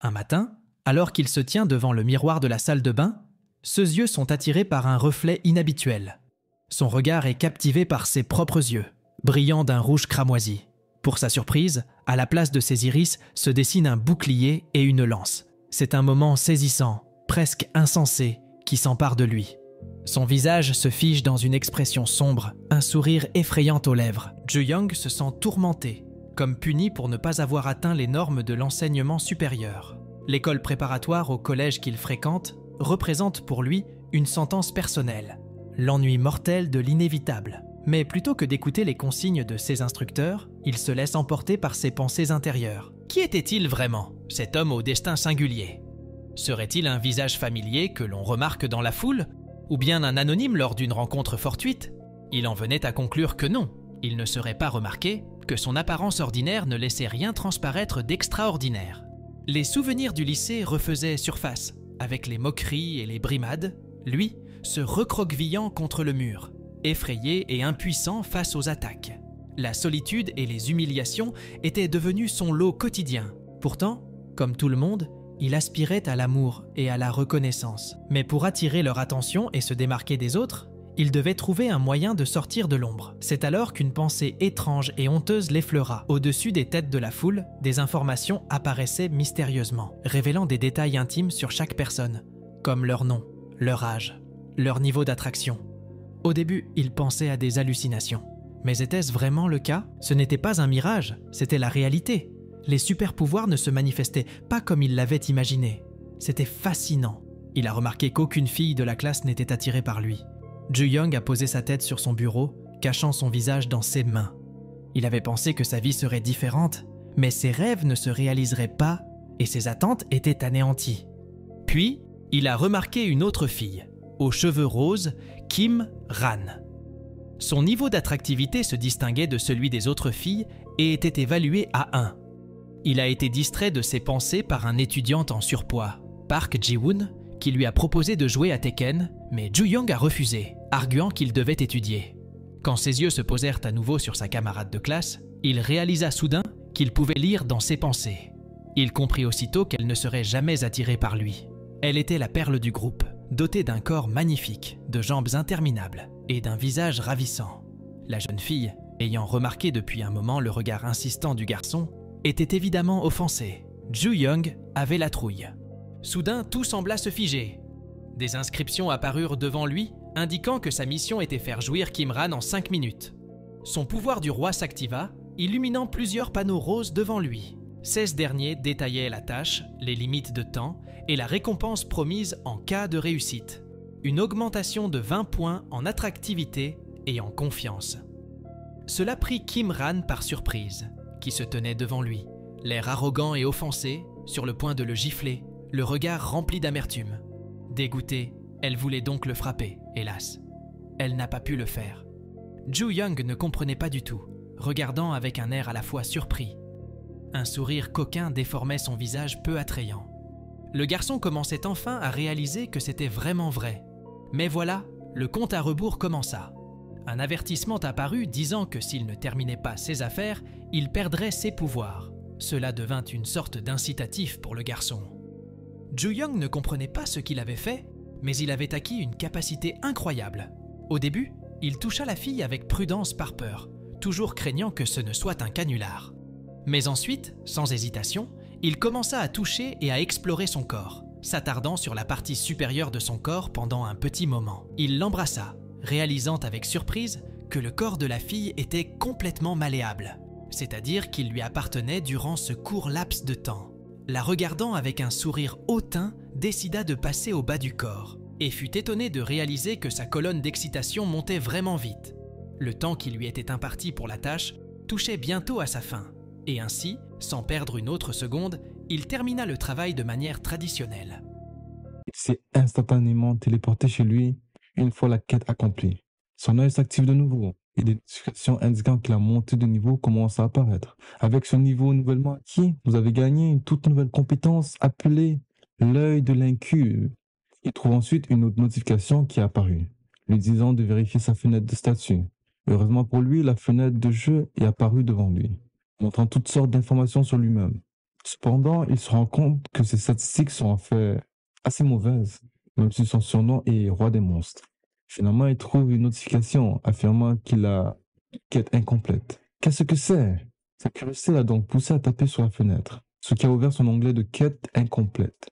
Un matin, alors qu'il se tient devant le miroir de la salle de bain, ses yeux sont attirés par un reflet inhabituel. Son regard est captivé par ses propres yeux, brillants d'un rouge cramoisi. Pour sa surprise, à la place de ses iris se dessine un bouclier et une lance. C'est un moment saisissant, presque insensé, qui s'empare de lui. Son visage se fige dans une expression sombre, un sourire effrayant aux lèvres. Ju-young se sent tourmenté, comme puni pour ne pas avoir atteint les normes de l'enseignement supérieur. L'école préparatoire au collège qu'il fréquente représente pour lui une sentence personnelle, l'ennui mortel de l'inévitable. Mais plutôt que d'écouter les consignes de ses instructeurs, il se laisse emporter par ses pensées intérieures. Qui était-il vraiment, cet homme au destin singulier? Serait-il un visage familier que l'on remarque dans la foule, ou bien un anonyme lors d'une rencontre fortuite? Il en venait à conclure que non, il ne serait pas remarqué, que son apparence ordinaire ne laissait rien transparaître d'extraordinaire. Les souvenirs du lycée refaisaient surface, avec les moqueries et les brimades, lui se recroquevillant contre le mur, effrayé et impuissant face aux attaques. La solitude et les humiliations étaient devenues son lot quotidien. Pourtant, comme tout le monde, il aspirait à l'amour et à la reconnaissance. Mais pour attirer leur attention et se démarquer des autres, il devait trouver un moyen de sortir de l'ombre. C'est alors qu'une pensée étrange et honteuse l'effleura. Au-dessus des têtes de la foule, des informations apparaissaient mystérieusement, révélant des détails intimes sur chaque personne, comme leur nom, leur âge, leur niveau d'attraction. Au début, il pensait à des hallucinations. Mais était-ce vraiment le cas? Ce n'était pas un mirage, c'était la réalité. Les super-pouvoirs ne se manifestaient pas comme il l'avait imaginé. C'était fascinant. Il a remarqué qu'aucune fille de la classe n'était attirée par lui. Ju-young a posé sa tête sur son bureau, cachant son visage dans ses mains. Il avait pensé que sa vie serait différente, mais ses rêves ne se réaliseraient pas et ses attentes étaient anéanties. Puis, il a remarqué une autre fille, aux cheveux roses, Kim Ran. Son niveau d'attractivité se distinguait de celui des autres filles et était évalué à 1. Il a été distrait de ses pensées par un étudiant en surpoids, Park Ji-woon, qui lui a proposé de jouer à Tekken, mais Ju-young a refusé, arguant qu'il devait étudier. Quand ses yeux se posèrent à nouveau sur sa camarade de classe, il réalisa soudain qu'il pouvait lire dans ses pensées. Il comprit aussitôt qu'elle ne serait jamais attirée par lui. Elle était la perle du groupe, dotée d'un corps magnifique, de jambes interminables et d'un visage ravissant. La jeune fille, ayant remarqué depuis un moment le regard insistant du garçon, était évidemment offensée. Ju-young avait la trouille. Soudain, tout sembla se figer. Des inscriptions apparurent devant lui, indiquant que sa mission était faire jouir Kim Ran en 5 minutes. Son pouvoir du roi s'activa, illuminant plusieurs panneaux roses devant lui. 16 derniers détaillaient la tâche, les limites de temps et la récompense promise en cas de réussite. Une augmentation de 20 points en attractivité et en confiance. Cela prit Kim Ran par surprise, qui se tenait devant lui, l'air arrogant et offensé, sur le point de le gifler, le regard rempli d'amertume. Dégoûtée, elle voulait donc le frapper, hélas. Elle n'a pas pu le faire. Ju-young ne comprenait pas du tout, regardant avec un air à la fois surpris. Un sourire coquin déformait son visage peu attrayant. Le garçon commençait enfin à réaliser que c'était vraiment vrai. Mais voilà, le compte à rebours commença. Un avertissement apparut disant que s'il ne terminait pas ses affaires, il perdrait ses pouvoirs. Cela devint une sorte d'incitatif pour le garçon. Ju-young ne comprenait pas ce qu'il avait fait, mais il avait acquis une capacité incroyable. Au début, il toucha la fille avec prudence par peur, toujours craignant que ce ne soit un canular. Mais ensuite, sans hésitation, il commença à toucher et à explorer son corps, s'attardant sur la partie supérieure de son corps pendant un petit moment. Il l'embrassa, réalisant avec surprise que le corps de la fille était complètement malléable, c'est-à-dire qu'il lui appartenait durant ce court laps de temps. La regardant avec un sourire hautain, décida de passer au bas du corps, et fut étonné de réaliser que sa colonne d'excitation montait vraiment vite. Le temps qui lui était imparti pour la tâche touchait bientôt à sa fin, et ainsi, sans perdre une autre seconde, il termina le travail de manière traditionnelle. Il s'est instantanément téléporté chez lui une fois la quête accomplie. Son œil s'active de nouveau et des notifications indiquant qu'il a monté de niveau commencent à apparaître. Avec ce niveau nouvellement acquis, vous avez gagné une toute nouvelle compétence appelée l'œil de l'incube. Il trouve ensuite une autre notification qui est apparue, lui disant de vérifier sa fenêtre de statut. Heureusement pour lui, la fenêtre de jeu est apparue devant lui, montrant toutes sortes d'informations sur lui-même. Cependant, il se rend compte que ses statistiques sont en fait assez mauvaises, même si son surnom est roi des monstres. Finalement, il trouve une notification affirmant qu'il a une quête incomplète. Qu'est-ce que c'est? Sa curiosité l'a donc poussé à taper sur la fenêtre, ce qui a ouvert son onglet de quête incomplète.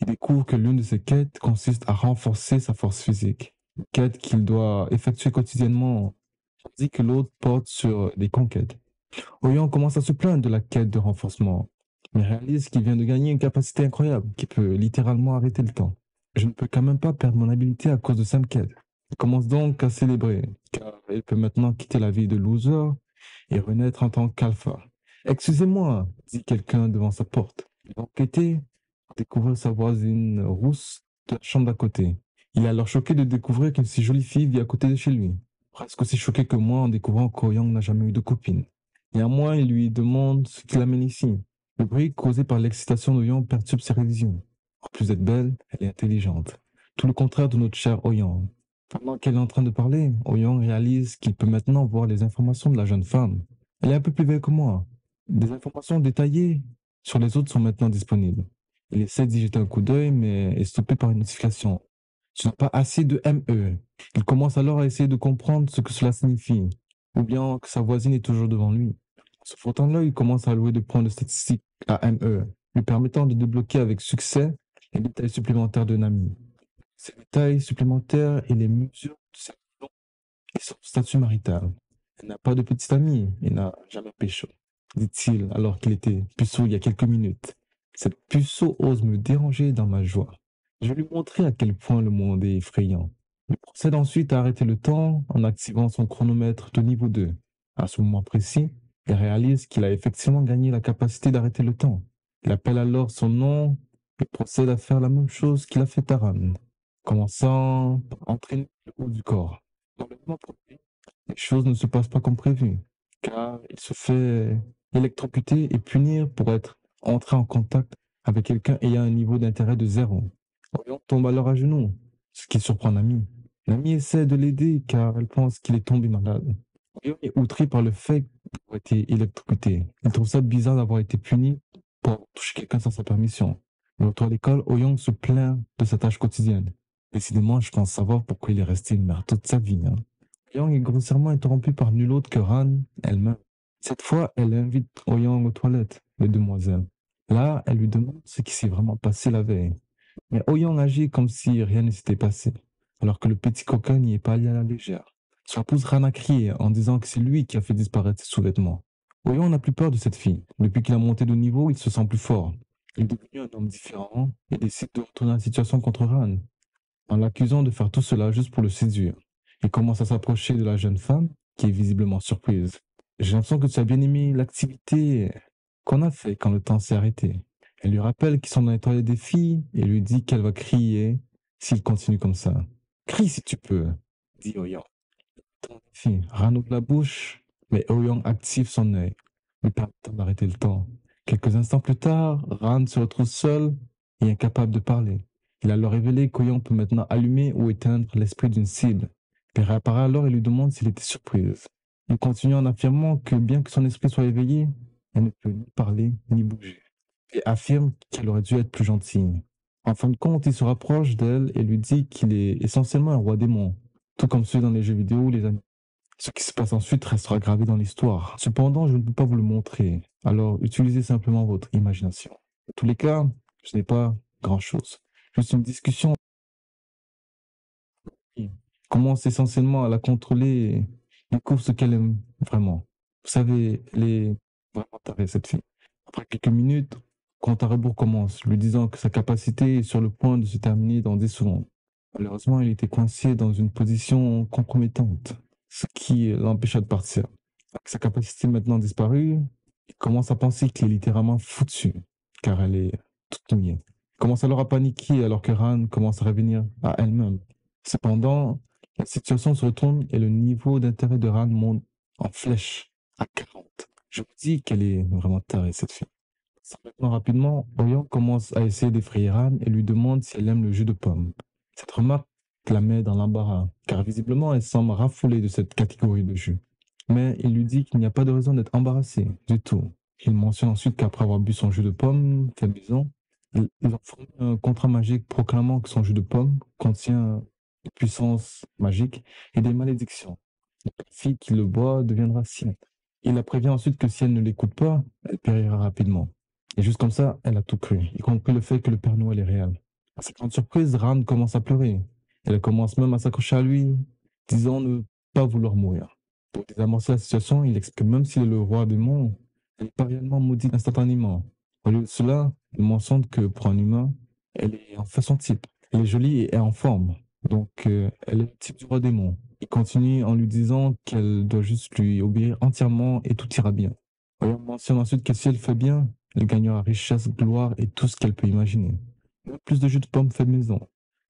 Il découvre que l'une de ses quêtes consiste à renforcer sa force physique, une quête qu'il doit effectuer quotidiennement, tandis que l'autre porte sur des conquêtes. Oyan commence à se plaindre de la quête de renforcement, mais réalise qu'il vient de gagner une capacité incroyable qui peut littéralement arrêter le temps. Je ne peux quand même pas perdre mon habilité à cause de cette quête. Il commence donc à célébrer, car il peut maintenant quitter la vie de loser et renaître en tant qu'alpha. Excusez-moi, dit quelqu'un devant sa porte. Il va enquêter pour découvrir sa voisine rousse de la chambre d'à côté. Il est alors choqué de découvrir qu'une si jolie fille vit à côté de chez lui. Presque aussi choqué que moi en découvrant qu'Oyang n'a jamais eu de copine. Néanmoins, il lui demande ce qui l'amène ici. Le bruit causé par l'excitation d'Oyang perturbe ses révisions. En plus d'être belle, elle est intelligente. Tout le contraire de notre chère Ouyang. Pendant qu'elle est en train de parler, Ouyang réalise qu'il peut maintenant voir les informations de la jeune femme. Elle est un peu plus vieille que moi. Des informations détaillées sur les autres sont maintenant disponibles. Il essaie d'y jeter un coup d'œil, mais est stoppé par une notification. Tu n'as pas assez de ME. Il commence alors à essayer de comprendre ce que cela signifie, ou bien que sa voisine est toujours devant lui. En se frottant l'œil, il commence à allouer des points de statistique à ME, lui permettant de débloquer avec succès les détails supplémentaires de Nami. Ces détails supplémentaires et les mesures de sa nom et son statut marital. Elle n'a pas de petite amie et n'a jamais pécho, dit-il alors qu'il était puceau il y a quelques minutes. Cette puceau ose me déranger dans ma joie. Je vais lui montrer à quel point le monde est effrayant. Il procède ensuite à arrêter le temps en activant son chronomètre de niveau 2. À ce moment précis, il réalise qu'il a effectivement gagné la capacité d'arrêter le temps. Il appelle alors son nom et procède à faire la même chose qu'il a fait à Ran, commençant par entraîner le haut du corps. Dans le moment produit, les choses ne se passent pas comme prévu, car il se fait électrocuter et punir pour être entré en contact avec quelqu'un ayant un niveau d'intérêt de 0. Orion tombe alors à genoux, ce qui surprend Nami. Nami essaie de l'aider car elle pense qu'il est tombé malade. Orion est outré par le fait d'avoir été électrocuté. Il trouve ça bizarre d'avoir été puni pour toucher quelqu'un sans sa permission. De retour à l'école, Oyong se plaint de sa tâche quotidienne. Décidément, je pense savoir pourquoi il est resté une mère toute sa vie. Oyong est grossièrement interrompu par nul autre que Ran elle-même. Cette fois, elle invite Oyong aux toilettes, les demoiselles. Là, elle lui demande ce qui s'est vraiment passé la veille. Mais Oyong agit comme si rien ne s'était passé, alors que le petit coquin n'y est pas allé à la légère. Cela pousse Ran à crier en disant que c'est lui qui a fait disparaître ses sous-vêtements. Oyong n'a plus peur de cette fille. Depuis qu'il a monté de niveau, il se sent plus fort. Il est devenu un homme différent et décide de retourner la situation contre Ran, en l'accusant de faire tout cela juste pour le séduire. Il commence à s'approcher de la jeune femme, qui est visiblement surprise. J'ai l'impression que tu as bien aimé l'activité qu'on a fait quand le temps s'est arrêté. Elle lui rappelle qu'ils sont dans les toilettes des filles et lui dit qu'elle va crier s'il continue comme ça. Crie si tu peux, dit Oyang. Ran ouvre la bouche, mais Oyang active son œil, lui permettant d'arrêter le temps. Quelques instants plus tard, Ran se retrouve seul et incapable de parler. Il a alors révélé qu'Oyang peut maintenant allumer ou éteindre l'esprit d'une cible. Il réapparaît alors et lui demande s'il était surprise. Il continue en affirmant que bien que son esprit soit éveillé, elle ne peut ni parler ni bouger. Et affirme qu'elle aurait dû être plus gentille. En fin de compte, il se rapproche d'elle et lui dit qu'il est essentiellement un roi démon, tout comme ceux dans les jeux vidéo ou les animés. Ce qui se passe ensuite restera gravé dans l'histoire. Cependant, je ne peux pas vous le montrer, alors utilisez simplement votre imagination. Dans tous les cas, ce n'est pas grand-chose. Juste une discussion qui commence essentiellement à la contrôler et découvre ce qu'elle aime vraiment. Vous savez, elle est vraiment tarée, cette fille. Après quelques minutes, compte à rebours commence, lui disant que sa capacité est sur le point de se terminer dans 10 secondes. Malheureusement, il était coincé dans une position compromettante, ce qui l'empêcha de partir. Avec sa capacité maintenant disparue, il commence à penser qu'il est littéralement foutu, car elle est toute mouillée. Il commence alors à paniquer alors que Ran commence à revenir à elle-même. Cependant, la situation se retourne et le niveau d'intérêt de Ran monte en flèche à 40. Je vous dis qu'elle est vraiment tarée, cette fille. Maintenant, rapidement, Orion commence à essayer d'effrayer Ran et lui demande si elle aime le jus de pomme. Cette remarque la met dans l'embarras, car visiblement elle semble raffolée de cette catégorie de jus. Mais il lui dit qu'il n'y a pas de raison d'être embarrassé du tout, Il mentionne ensuite qu'après avoir bu son jus de pomme fait maison, ils ont formé un contrat magique proclamant que son jus de pomme contient des puissances magiques et des malédictions. La fille qui le boit deviendra sienne. Il la prévient ensuite que si elle ne l'écoute pas, elle périra rapidement. Et juste comme ça, elle a tout cru, y compris le fait que le Père Noël est réel. À sa grande surprise, Ran commence à pleurer. Elle commence même à s'accrocher à lui, disant ne pas vouloir mourir. Pour désamorcer la situation, il explique que même s'il est le roi des monts, elle n'est pas réellement maudite instantanément. Au lieu de cela, il mentionne que pour un humain, elle est en fait son type. Elle est jolie et est en forme. Donc, elle est le type du roi des monts. Il continue en lui disant qu'elle doit juste lui obéir entièrement et tout ira bien. Il mentionne ensuite que si elle fait bien, elle gagnera richesse, gloire et tout ce qu'elle peut imaginer. Même plus de jus de pomme fait maison.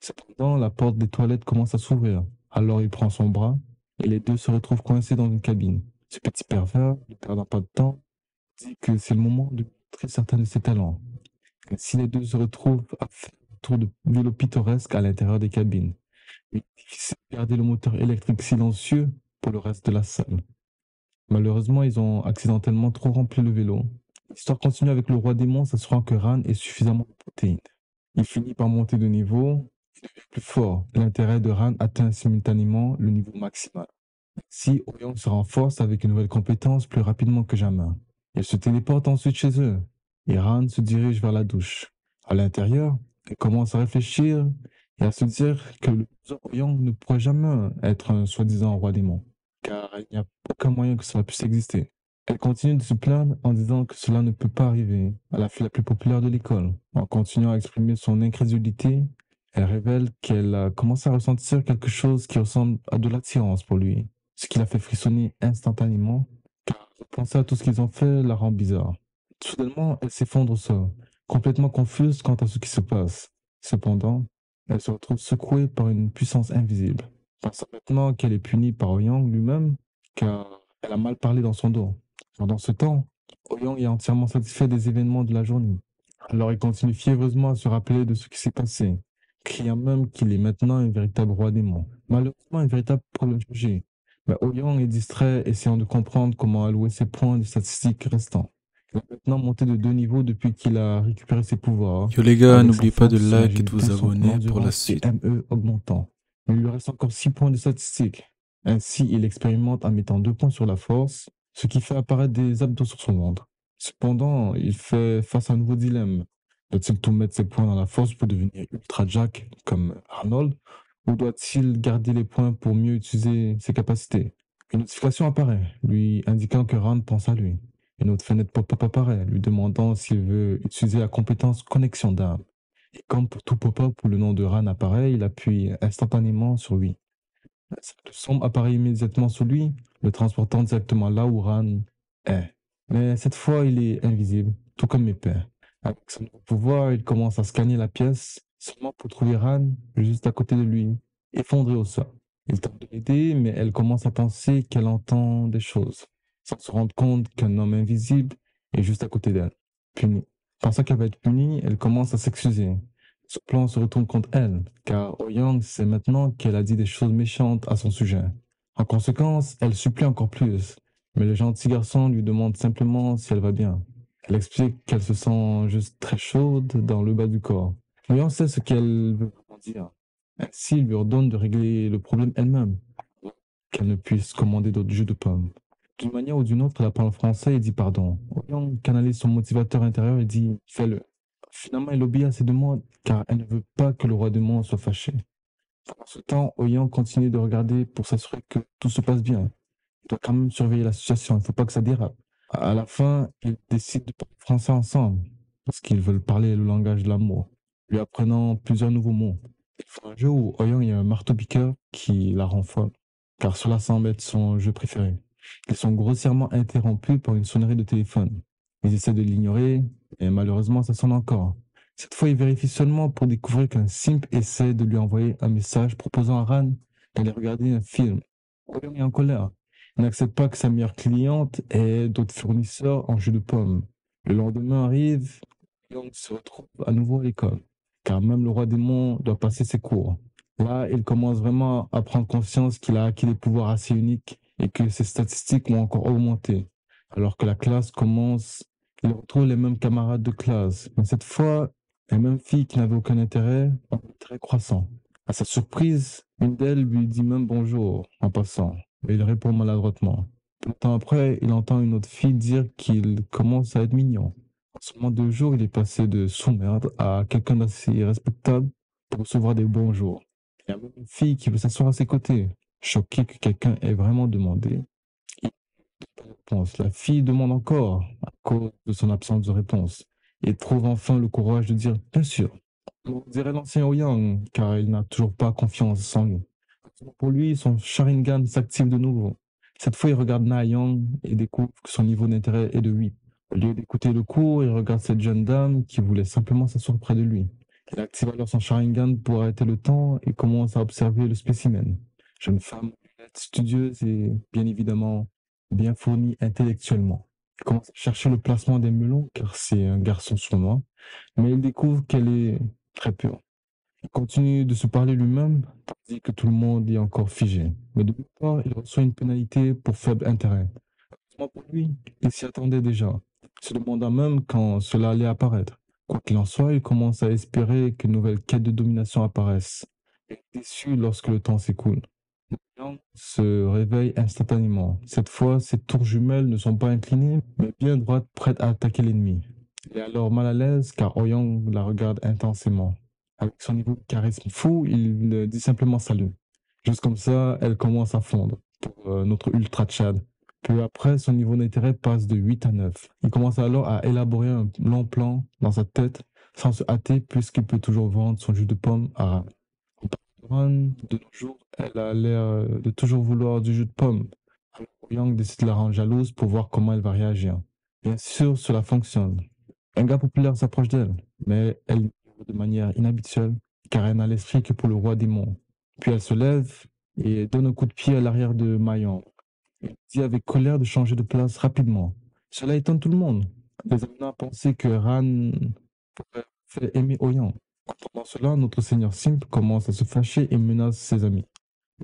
Cependant, la porte des toilettes commence à s'ouvrir. Alors il prend son bras et les deux se retrouvent coincés dans une cabine. Ce petit pervers, ne perdant pas de temps, dit que c'est le moment de montrer certains de ses talents. Ainsi, les deux se retrouvent à faire un tour de vélo pittoresque à l'intérieur des cabines. Il est difficile de garder le moteur électrique silencieux pour le reste de la salle. Malheureusement, ils ont accidentellement trop rempli le vélo. L'histoire continue avec le roi démon s'assurant que Ran ait suffisamment de protéines. Il finit par monter de niveau et devient plus fort. L'intérêt de Ran atteint simultanément le niveau maximal. Si Orion se renforce avec une nouvelle compétence plus rapidement que jamais. Elle se téléporte ensuite chez eux. Et Ran se dirige vers la douche. À l'intérieur, elle commence à réfléchir et à se dire que le Orion ne pourrait jamais être un soi-disant roi démon, car il n'y a aucun moyen que cela puisse exister. Elle continue de se plaindre en disant que cela ne peut pas arriver à la fille la plus populaire de l'école. En continuant à exprimer son incrédulité, elle révèle qu'elle a commencé à ressentir quelque chose qui ressemble à de l'attirance pour lui, ce qui la fait frissonner instantanément, car penser à tout ce qu'ils ont fait la rend bizarre. Soudainement, elle s'effondre au sol, complètement confuse quant à ce qui se passe. Cependant, elle se retrouve secouée par une puissance invisible, pensant maintenant qu'elle est punie par Oyang lui-même, car elle a mal parlé dans son dos. Pendant ce temps, Oyang est entièrement satisfait des événements de la journée. Alors il continue fiévreusement à se rappeler de ce qui s'est passé, criant même qu'il est maintenant un véritable roi démon. Malheureusement, un véritable problème surgit. Mais Oyang est distrait, essayant de comprendre comment allouer ses points de statistiques restants. Il a maintenant monté de 2 niveaux depuis qu'il a récupéré ses pouvoirs, Yo les gars, avec sa n'oubliez pas de force, son like et de agilité, vous son abonner pour la endurance et suite. ME augmentant. Mais il lui reste encore 6 points de statistiques. Ainsi, il expérimente en mettant 2 points sur la force, ce qui fait apparaître des abdos sur son ventre. Cependant, il fait face à un nouveau dilemme. Doit-il tout mettre ses points dans la force pour devenir Ultra Jack comme Arnold, ou doit-il garder les points pour mieux utiliser ses capacités? Une notification apparaît, lui indiquant que Rand pense à lui. Une autre fenêtre pop-up apparaît, lui demandant s'il veut utiliser la compétence connexion d'âme. Et comme pour tout pop-up où le nom de Ran apparaît, il appuie instantanément sur lui. Un cercle sombre apparaît immédiatement sur lui, le transportant directement là où Ran est. Mais cette fois, il est invisible, tout comme mes pères. Avec son nouveau pouvoir, il commence à scanner la pièce, seulement pour trouver Ran juste à côté de lui, effondré au sol. Il tente de l'aider, mais elle commence à penser qu'elle entend des choses, sans se rendre compte qu'un homme invisible est juste à côté d'elle, puni. Pensant qu'elle va être punie, elle commence à s'excuser. Ce plan se retourne contre elle, car Oyang sait maintenant qu'elle a dit des choses méchantes à son sujet. En conséquence, elle supplie encore plus, mais le gentil garçon lui demande simplement si elle va bien. Elle explique qu'elle se sent juste très chaude dans le bas du corps. Oyang sait ce qu'elle veut vraiment dire. Ainsi, il lui ordonne de régler le problème elle-même, qu'elle ne puisse commander d'autres jus de pommes. D'une manière ou d'une autre, elle apprend le français et dit pardon. Oyang canalise son motivateur intérieur et dit fais-le. Finalement, elle obéit à ses demandes car elle ne veut pas que le roi démon soit fâché. Pendant ce temps, Oyang continue de regarder pour s'assurer que tout se passe bien. Il doit quand même surveiller la situation, il ne faut pas que ça dérape. À la fin, ils décident de parler français ensemble parce qu'ils veulent parler le langage de l'amour, lui apprenant plusieurs nouveaux mots. Ils font un jeu où Oyang est un marteau-piqueur qui la rend folle, car cela semble être son jeu préféré. Ils sont grossièrement interrompus par une sonnerie de téléphone. Ils essaient de l'ignorer, et malheureusement, ça sonne encore. Cette fois, il vérifie seulement pour découvrir qu'un simp essaie de lui envoyer un message proposant à Ran d'aller regarder un film. Oyang est en colère. Il n'accepte pas que sa meilleure cliente ait d'autres fournisseurs en jus de pomme. Le lendemain arrive, Oyang se retrouve à nouveau à l'école, car même le roi démon doit passer ses cours. Là, il commence vraiment à prendre conscience qu'il a acquis des pouvoirs assez uniques et que ses statistiques ont encore augmenté, alors que la classe commence Il retrouve les mêmes camarades de classe, mais cette fois, les mêmes filles qui n'avaient aucun intérêt, un intérêt croissant. À sa surprise, une d'elles lui dit même bonjour en passant, mais il répond maladroitement. Peu de temps après, il entend une autre fille dire qu'il commence à être mignon. En seulement 2 jours, il est passé de sous-merde à quelqu'un d'assez respectable pour recevoir des bonjours. Il y a même une fille qui veut s'asseoir à ses côtés, choquée que quelqu'un ait vraiment demandé. Il n'a pas de réponse. La fille demande encore à cause de son absence de réponse et trouve enfin le courage de dire bien sûr. On dirait l'ancien Ouyang, car il n'a toujours pas confiance en lui. Pour lui, son Sharingan s'active de nouveau. Cette fois, il regarde Na Yang et découvre que son niveau d'intérêt est de 8. Au lieu d'écouter le cours, il regarde cette jeune dame qui voulait simplement s'asseoir près de lui. Il active alors son Sharingan pour arrêter le temps et commence à observer le spécimen. Jeune femme, studieuse et bien évidemment bien fournie intellectuellement. Il commence à chercher le placement des melons car c'est un garçon sournois, mais il découvre qu'elle est très pure. Il continue de se parler lui-même, tandis que tout le monde est encore figé. Mais de l'autre part, il reçoit une pénalité pour faible intérêt. Heureusement pour lui, il s'y attendait déjà, se demandant même quand cela allait apparaître. Quoi qu'il en soit, il commence à espérer qu'une nouvelle quête de domination apparaisse. Il est déçu lorsque le temps s'écoule. Yang se réveille instantanément. Cette fois, ses tours jumelles ne sont pas inclinées, mais bien droites, prêtes à attaquer l'ennemi. Il est alors mal à l'aise car Ouyang la regarde intensément. Avec son niveau de charisme fou, il dit simplement salut. Juste comme ça, elle commence à fondre pour notre Ultra Chad. Peu après, son niveau d'intérêt passe de 8 à 9. Il commence alors à élaborer un long plan dans sa tête sans se hâter puisqu'il peut toujours vendre son jus de pomme à Ram. Ram, de nos jours, elle a l'air de toujours vouloir du jus de pomme. Alors Yang décide de la rendre jalouse pour voir comment elle va réagir. Bien sûr, cela fonctionne. Un gars populaire s'approche d'elle, mais elle l'ignore de manière inhabituelle, car elle n'a l'esprit que pour le roi des monts. Puis elle se lève et donne un coup de pied à l'arrière de Mayan. Elle dit avec colère de changer de place rapidement. Cela étonne tout le monde. Les Amina pensaient que Ran pourrait faire aimer Oyan. Pendant cela, notre seigneur Simp commence à se fâcher et menace ses amis.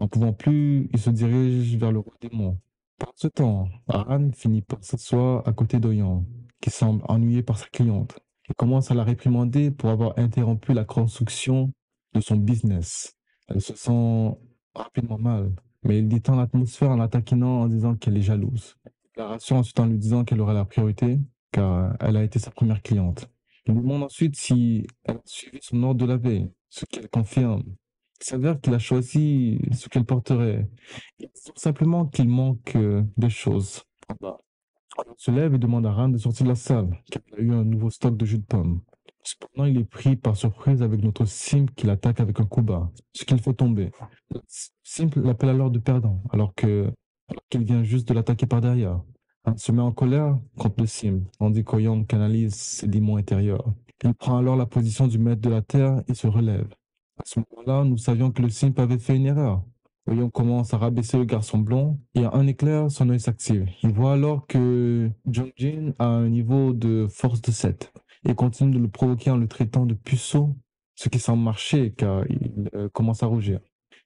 N'en pouvant plus, il se dirige vers le roi des monts. Pendant ce temps, Ran finit par s'asseoir à côté d'Oyan, qui semble ennuyé par sa cliente. Il commence à la réprimander pour avoir interrompu la construction de son business. Elle se sent rapidement mal, mais il détend l'atmosphère en la taquinant en disant qu'elle est jalouse. Il la rassure ensuite en lui disant qu'elle aura la priorité, car elle a été sa première cliente. Il lui demande ensuite si elle a suivi son ordre de la veille, ce qu'elle confirme. Il s'avère qu'il a choisi ce qu'elle porterait. Il dit tout simplement qu'il manque des choses en bas. Alors, il se lève et demande à Ran de sortir de la salle, car il a eu un nouveau stock de jus de pomme. Cependant, il est pris par surprise avec notre Simp qui l'attaque avec un coup bas, ce qu'il fait tomber. Simp l'appelle alors de perdant, alors qu'il vient juste de l'attaquer par derrière. Han se met en colère contre le Simp, tandis qu'Oyang canalise ses démons intérieurs. Il prend alors la position du maître de la terre et se relève. À ce moment-là, nous savions que le Simp avait fait une erreur. Oyon commence à rabaisser le garçon blond et à un éclair, son œil s'active. Il voit alors que Jongjin a un niveau de force de 7 et continue de le provoquer en le traitant de puceau, ce qui semble marcher car il commence à rougir.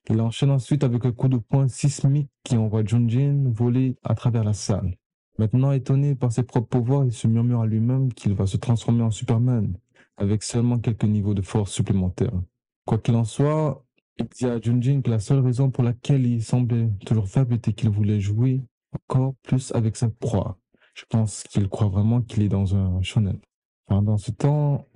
Il enchaîne ensuite avec un coup de poing sismique qui envoie Jongjin voler à travers la salle. Maintenant étonné par ses propres pouvoirs, il se murmure à lui-même qu'il va se transformer en Superman avec seulement quelques niveaux de force supplémentaires. Quoi qu'il en soit, il dit à Junjin que la seule raison pour laquelle il semblait toujours faible était qu'il voulait jouer encore plus avec sa proie. Je pense qu'il croit vraiment qu'il est dans un shonen. Pendant ce temps,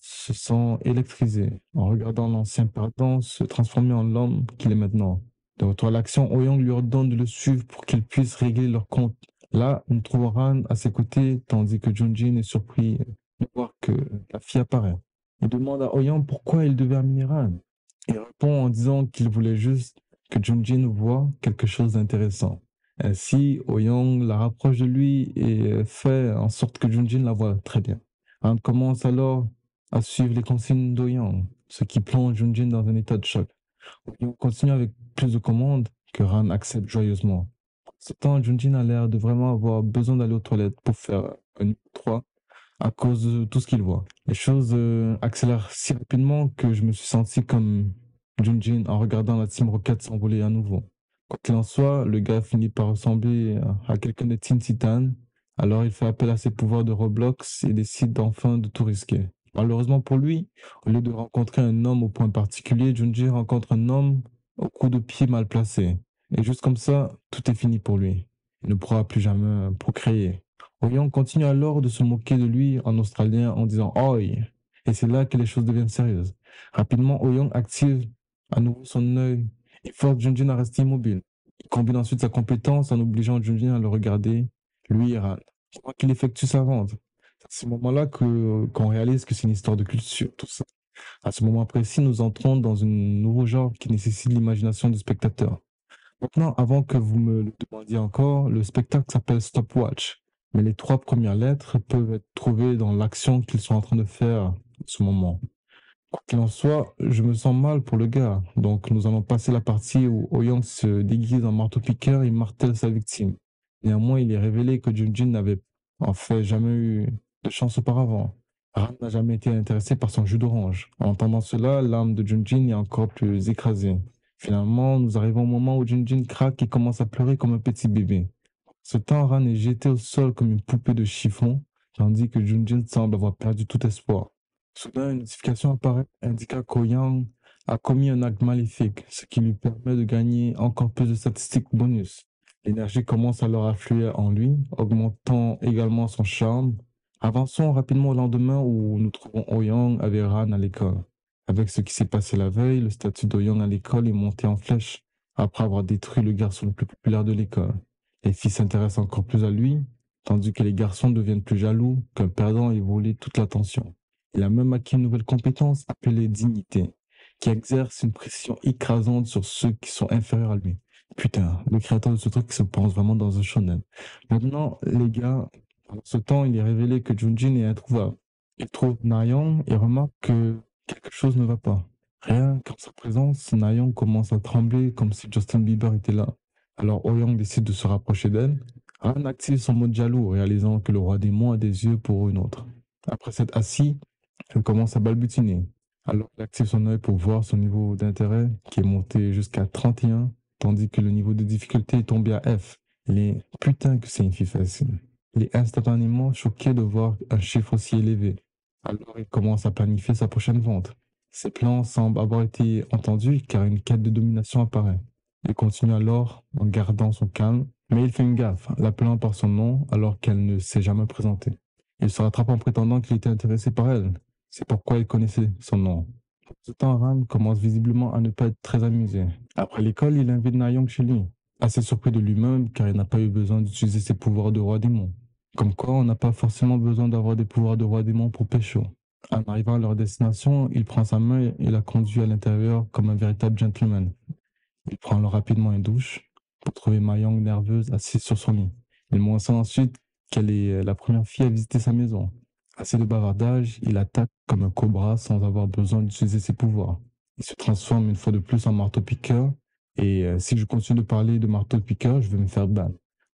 se sent électrisé en regardant l'ancien perdant se transformer en l'homme qu'il est maintenant. De retour à l'action, Oyang lui ordonne de le suivre pour qu'il puisse régler leur compte. Là, on trouve Ran à ses côtés, tandis que Junjin est surpris de voir que la fille apparaît. Il demande à Oyang pourquoi il devait amener Ran. Il répond en disant qu'il voulait juste que Junjin voie quelque chose d'intéressant. Ainsi, Oyang la rapproche de lui et fait en sorte que Junjin la voit très bien. Han commence alors à suivre les consignes d'Oyang, ce qui plonge Junjin dans un état de choc. Oyang continue avec plus de commandes que Han accepte joyeusement. Ce temps, Junjin a l'air de vraiment avoir besoin d'aller aux toilettes pour faire un numéro 3 à cause de tout ce qu'il voit. Les choses accélèrent si rapidement que je me suis senti comme Junjin en regardant la Team Rocket s'envoler à nouveau. Quoi qu'il en soit, le gars finit par ressembler à quelqu'un de Teen Titan Alors il fait appel à ses pouvoirs de Roblox et décide enfin de tout risquer. Malheureusement pour lui, au lieu de rencontrer un homme au point particulier, Junji rencontre un homme au coup de pied mal placé. Et juste comme ça, tout est fini pour lui. Il ne pourra plus jamais procréer. Oyang continue alors de se moquer de lui en australien en disant Oi. Et c'est là que les choses deviennent sérieuses. Rapidement, Oyang active à nouveau son œil et force Junjin à rester immobile. Il combine ensuite sa compétence en obligeant Junjin à le regarder, lui et Ran, pendant qu'il effectue sa vente. C'est à ce moment-là qu'on réalise que c'est une histoire de culture, tout ça. À ce moment précis, nous entrons dans un nouveau genre qui nécessite l'imagination du spectateur. Maintenant, avant que vous me le demandiez encore, le spectacle s'appelle Stopwatch, mais les trois premières lettres peuvent être trouvées dans l'action qu'ils sont en train de faire en ce moment. Quoi qu'il en soit, je me sens mal pour le gars, donc nous allons passer la partie où Oyang se déguise en marteau-piqueur et martèle sa victime. Néanmoins, il est révélé que Junjin n'avait en fait jamais eu de chance auparavant. Ran n'a jamais été intéressé par son jus d'orange. En entendant cela, l'âme de Junjin est encore plus écrasée. Finalement, nous arrivons au moment où Junjin craque et commence à pleurer comme un petit bébé. Ce temps, Ran est jeté au sol comme une poupée de chiffon, tandis que Junjin semble avoir perdu tout espoir. Soudain, une notification apparaît indiquant qu'Oyang a commis un acte maléfique, ce qui lui permet de gagner encore plus de statistiques bonus. L'énergie commence alors à affluer en lui, augmentant également son charme. Avançons rapidement au lendemain où nous trouvons Ouyang avec Ran à l'école. Avec ce qui s'est passé la veille, le statut d'Ouyang à l'école est monté en flèche après avoir détruit le garçon le plus populaire de l'école. Les filles s'intéressent encore plus à lui, tandis que les garçons deviennent plus jaloux qu'un perdant ait volé toute l'attention. Il a même acquis une nouvelle compétence appelée dignité, qui exerce une pression écrasante sur ceux qui sont inférieurs à lui. Putain, le créateur de ce truc se pense vraiment dans un shonen. Maintenant, les gars, pendant ce temps, il est révélé que Junjin est introuvable. Il trouve Nayeon et remarque que quelque chose ne va pas. Rien qu'en sa présence, Nayeon commence à trembler comme si Justin Bieber était là. Alors Oyang décide de se rapprocher d'elle. Han active son mode jaloux, réalisant que le roi démon a des yeux pour une autre. Après s'être assis, elle commence à balbutiner. Alors elle active son œil pour voir son niveau d'intérêt qui est monté jusqu'à 31, tandis que le niveau de difficulté est tombé à F. Il est putain que c'est une fille facile. Il est instantanément choqué de voir un chiffre aussi élevé. Alors il commence à planifier sa prochaine vente. Ses plans semblent avoir été entendus car une quête de domination apparaît. Il continue alors en gardant son calme, mais il fait une gaffe, l'appelant par son nom alors qu'elle ne s'est jamais présentée. Il se rattrape en prétendant qu'il était intéressé par elle. C'est pourquoi il connaissait son nom. Pour ce temps, Ran commence visiblement à ne pas être très amusé. Après l'école, il invite Nayeon chez lui, assez surpris de lui-même car il n'a pas eu besoin d'utiliser ses pouvoirs de roi démon. Comme quoi, on n'a pas forcément besoin d'avoir des pouvoirs de roi démon pour pécho. En arrivant à leur destination, il prend sa main et la conduit à l'intérieur comme un véritable gentleman. Il prend alors rapidement une douche pour trouver Mayong nerveuse assise sur son lit. Il mentionne ensuite qu'elle est la première fille à visiter sa maison. Assez de bavardage, il attaque comme un cobra sans avoir besoin d'utiliser ses pouvoirs. Il se transforme une fois de plus en marteau-piqueur. Et si je continue de parler de marteau-piqueur, je vais me faire ban.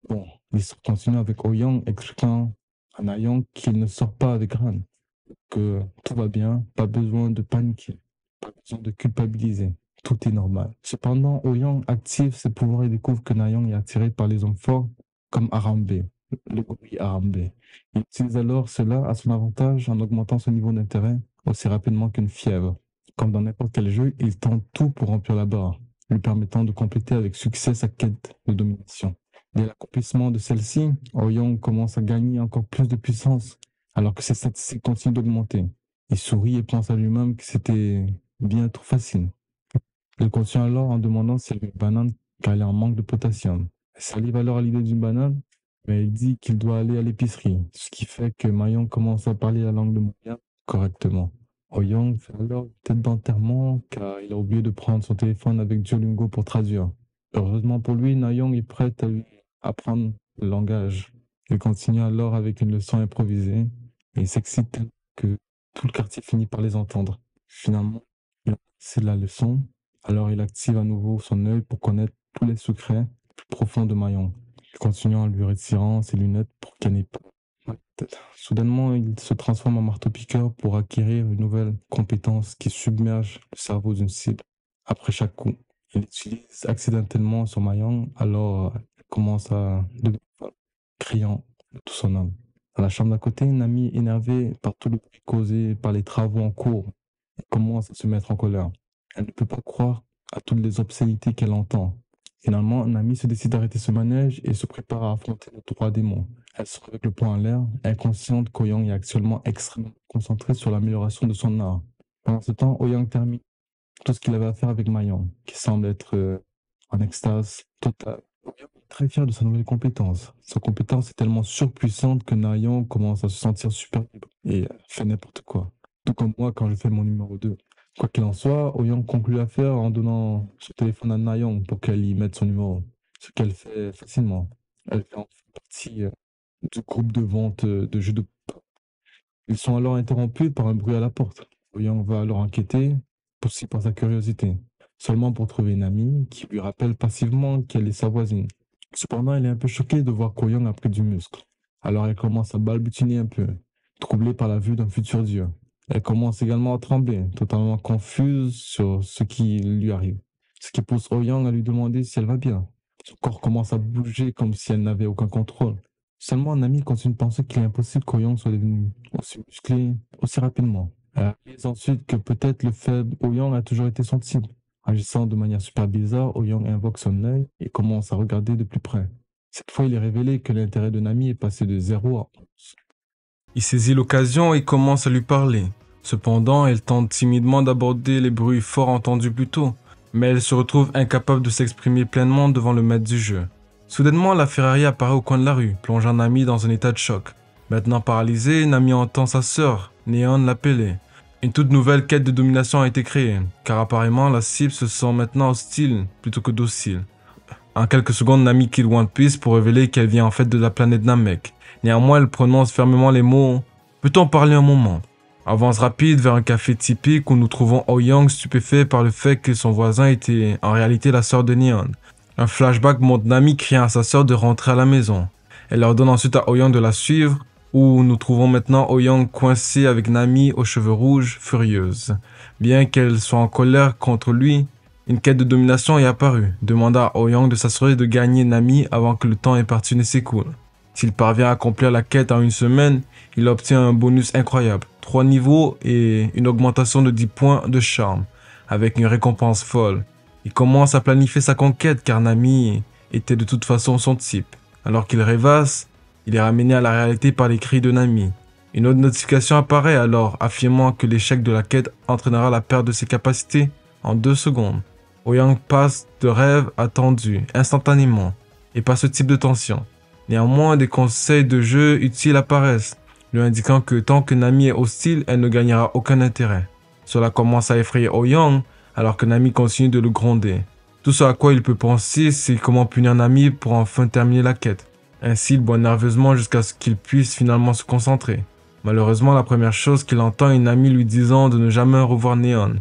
Bon, l'histoire continue avec Oyang expliquant à Nayong qu'il ne sort pas avec Ran, que tout va bien, pas besoin de paniquer, pas besoin de culpabiliser. Tout est normal. Cependant, Oyang active ses pouvoirs et découvre que Nayong est attiré par les hommes forts comme Arambe, le gorille Arambe. Il utilise alors cela à son avantage en augmentant son niveau d'intérêt aussi rapidement qu'une fièvre. Comme dans n'importe quel jeu, il tente tout pour remplir la barre, lui permettant de compléter avec succès sa quête de domination. Dès l'accomplissement de celle-ci, Oyang commence à gagner encore plus de puissance alors que ses statistiques continuent d'augmenter. Il sourit et pense à lui-même que c'était bien trop facile. Il continue alors en demandant si elle veut une banane car elle est en manque de potassium. Elle salive alors à l'idée d'une banane, mais il dit qu'il doit aller à l'épicerie, ce qui fait que Mayong commence à parler la langue de Moyen correctement. Oyang fait alors une tête d'enterrement car il a oublié de prendre son téléphone avec Duolingo pour traduire. Heureusement pour lui, Nayong est prête à lui apprendre le langage. Il continue alors avec une leçon improvisée et il s'excite tellement que tout le quartier finit par les entendre. Finalement, il a passé la leçon, alors il active à nouveau son œil pour connaître tous les secrets plus profonds de Mayong. Il continue en lui retirant ses lunettes pour qu'elle n'ait pas mal de tête. Soudainement, il se transforme en marteau-piqueur pour acquérir une nouvelle compétence qui submerge le cerveau d'une cible. Après chaque coup, il l'utilise accidentellement sur Mayong, alors elle commence à devenir folle, criant de tout son âme. À la chambre d'à côté, Nami, énervée par tout le bruit causé par les travaux en cours, elle commence à se mettre en colère. Elle ne peut pas croire à toutes les obscénités qu'elle entend. Finalement, Nami se décide d'arrêter ce manège et se prépare à affronter le droit démon. Elle sort avec le poing en l'air, inconsciente qu'Oyang est actuellement extrêmement concentrée sur l'amélioration de son art. Pendant ce temps, Ouyang termine tout ce qu'il avait à faire avec Mayang, qui semble être en extase totale. Ouyang est très fier de sa nouvelle compétence. Sa compétence est tellement surpuissante que Nayang commence à se sentir super libre et fait n'importe quoi. Tout comme moi quand je fais mon numéro 2. Quoi qu'il en soit, Ouyang conclut l'affaire en donnant son téléphone à Nayang pour qu'elle y mette son numéro. Ce qu'elle fait facilement. Elle fait enfin partie du groupe de vente de jeux de pop. Ils sont alors interrompus par un bruit à la porte. Ouyang va alors enquêter, poussé par sa curiosité, seulement pour trouver une amie qui lui rappelle passivement qu'elle est sa voisine. Cependant, elle est un peu choquée de voir qu'Ouyang a pris du muscle. Alors elle commence à balbutiner un peu, troublée par la vue d'un futur dieu. Elle commence également à trembler, totalement confuse sur ce qui lui arrive. Ce qui pousse Ouyang à lui demander si elle va bien. Son corps commence à bouger comme si elle n'avait aucun contrôle. Seulement Nami continue de penser qu'il est impossible qu'Ouyang soit devenu aussi musclé aussi rapidement. Elle réalise ensuite que peut-être le faible Ouyang a toujours été son cible. Agissant de manière super bizarre, Ouyang invoque son œil et commence à regarder de plus près. Cette fois, il est révélé que l'intérêt de Nami est passé de 0 à 11. Il saisit l'occasion et commence à lui parler. Cependant, elle tente timidement d'aborder les bruits forts entendus plus tôt, mais elle se retrouve incapable de s'exprimer pleinement devant le maître du jeu. Soudainement, la Ferrari apparaît au coin de la rue, plongeant Nami dans un état de choc. Maintenant paralysée, Nami entend sa sœur, Neon, l'appeler. Une toute nouvelle quête de domination a été créée, car apparemment la cible se sent maintenant hostile plutôt que docile. En quelques secondes, Nami quitte One Piece pour révéler qu'elle vient en fait de la planète Namek. Néanmoins, elle prononce fermement les mots « Peut-on parler un moment ?» Avance rapide vers un café typique où nous trouvons Ouyang stupéfait par le fait que son voisin était en réalité la sœur de Neon. Un flashback montre Nami criant à sa sœur de rentrer à la maison. Elle ordonne ensuite à Ouyang de la suivre, où nous trouvons maintenant Ouyang coincée avec Nami aux cheveux rouges, furieuse. Bien qu'elle soit en colère contre lui, une quête de domination est apparue, demandant à Ouyang de s'assurer de gagner Nami avant que le temps imparti ne s'écoule. S'il parvient à accomplir la quête en une semaine, il obtient un bonus incroyable, 3 niveaux et une augmentation de 10 points de charme, avec une récompense folle. Il commence à planifier sa conquête car Nami était de toute façon son type. Alors qu'il rêvasse, il est ramené à la réalité par les cris de Nami. Une autre notification apparaît alors, affirmant que l'échec de la quête entraînera la perte de ses capacités en 2 secondes. Ouyang passe de rêve à tendu, instantanément, et pas ce type de tension. Néanmoins, des conseils de jeu utiles apparaissent, lui indiquant que tant que Nami est hostile, elle ne gagnera aucun intérêt. Cela commence à effrayer Ouyang, alors que Nami continue de le gronder. Tout ce à quoi il peut penser, c'est comment punir Nami pour enfin terminer la quête. Ainsi, il boit nerveusement jusqu'à ce qu'il puisse finalement se concentrer. Malheureusement, la première chose qu'il entend est Nami lui disant de ne jamais revoir Neon.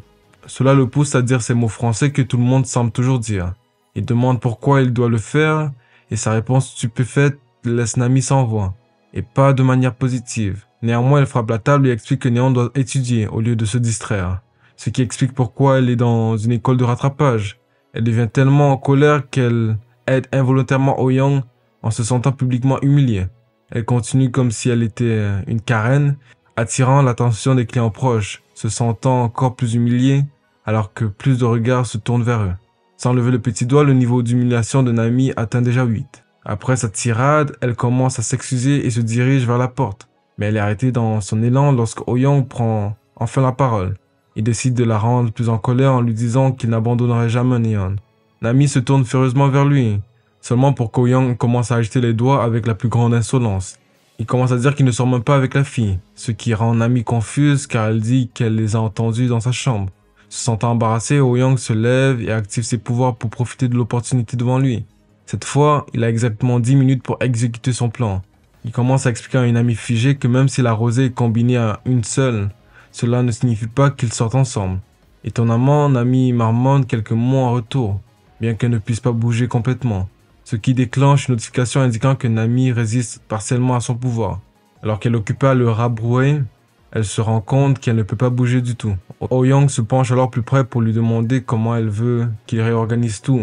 Cela le pousse à dire ces mots français que tout le monde semble toujours dire. Il demande pourquoi il doit le faire, et sa réponse stupéfaite laisse Nami sans voix, et pas de manière positive. Néanmoins, elle frappe la table et explique que Neon doit étudier au lieu de se distraire, ce qui explique pourquoi elle est dans une école de rattrapage. Elle devient tellement en colère qu'elle aide involontairement Ouyang en se sentant publiquement humiliée. Elle continue comme si elle était une Karen, attirant l'attention des clients proches, se sentant encore plus humiliée alors que plus de regards se tournent vers eux. Sans lever le petit doigt, le niveau d'humiliation de Nami atteint déjà 8. Après sa tirade, elle commence à s'excuser et se dirige vers la porte. Mais elle est arrêtée dans son élan lorsque Ouyang prend enfin la parole. Il décide de la rendre plus en colère en lui disant qu'il n'abandonnerait jamais Neon. Nami se tourne furieusement vers lui, seulement pour qu'Ouyang commence à agiter les doigts avec la plus grande insolence. Il commence à dire qu'il ne sort même pas avec la fille, ce qui rend Nami confuse car elle dit qu'elle les a entendus dans sa chambre. Se sentant embarrassé, Ouyang se lève et active ses pouvoirs pour profiter de l'opportunité devant lui. Cette fois, il a exactement 10 minutes pour exécuter son plan. Il commence à expliquer à une amie figée que même si la rosée est combinée à une seule, cela ne signifie pas qu'ils sortent ensemble. Étonnamment, Nami marmonne quelques mots en retour, bien qu'elle ne puisse pas bouger complètement, ce qui déclenche une notification indiquant que Nami résiste partiellement à son pouvoir. Alors qu'elle occupait à le rabrouer, elle se rend compte qu'elle ne peut pas bouger du tout. Ouyang se penche alors plus près pour lui demander comment elle veut qu'il réorganise tout.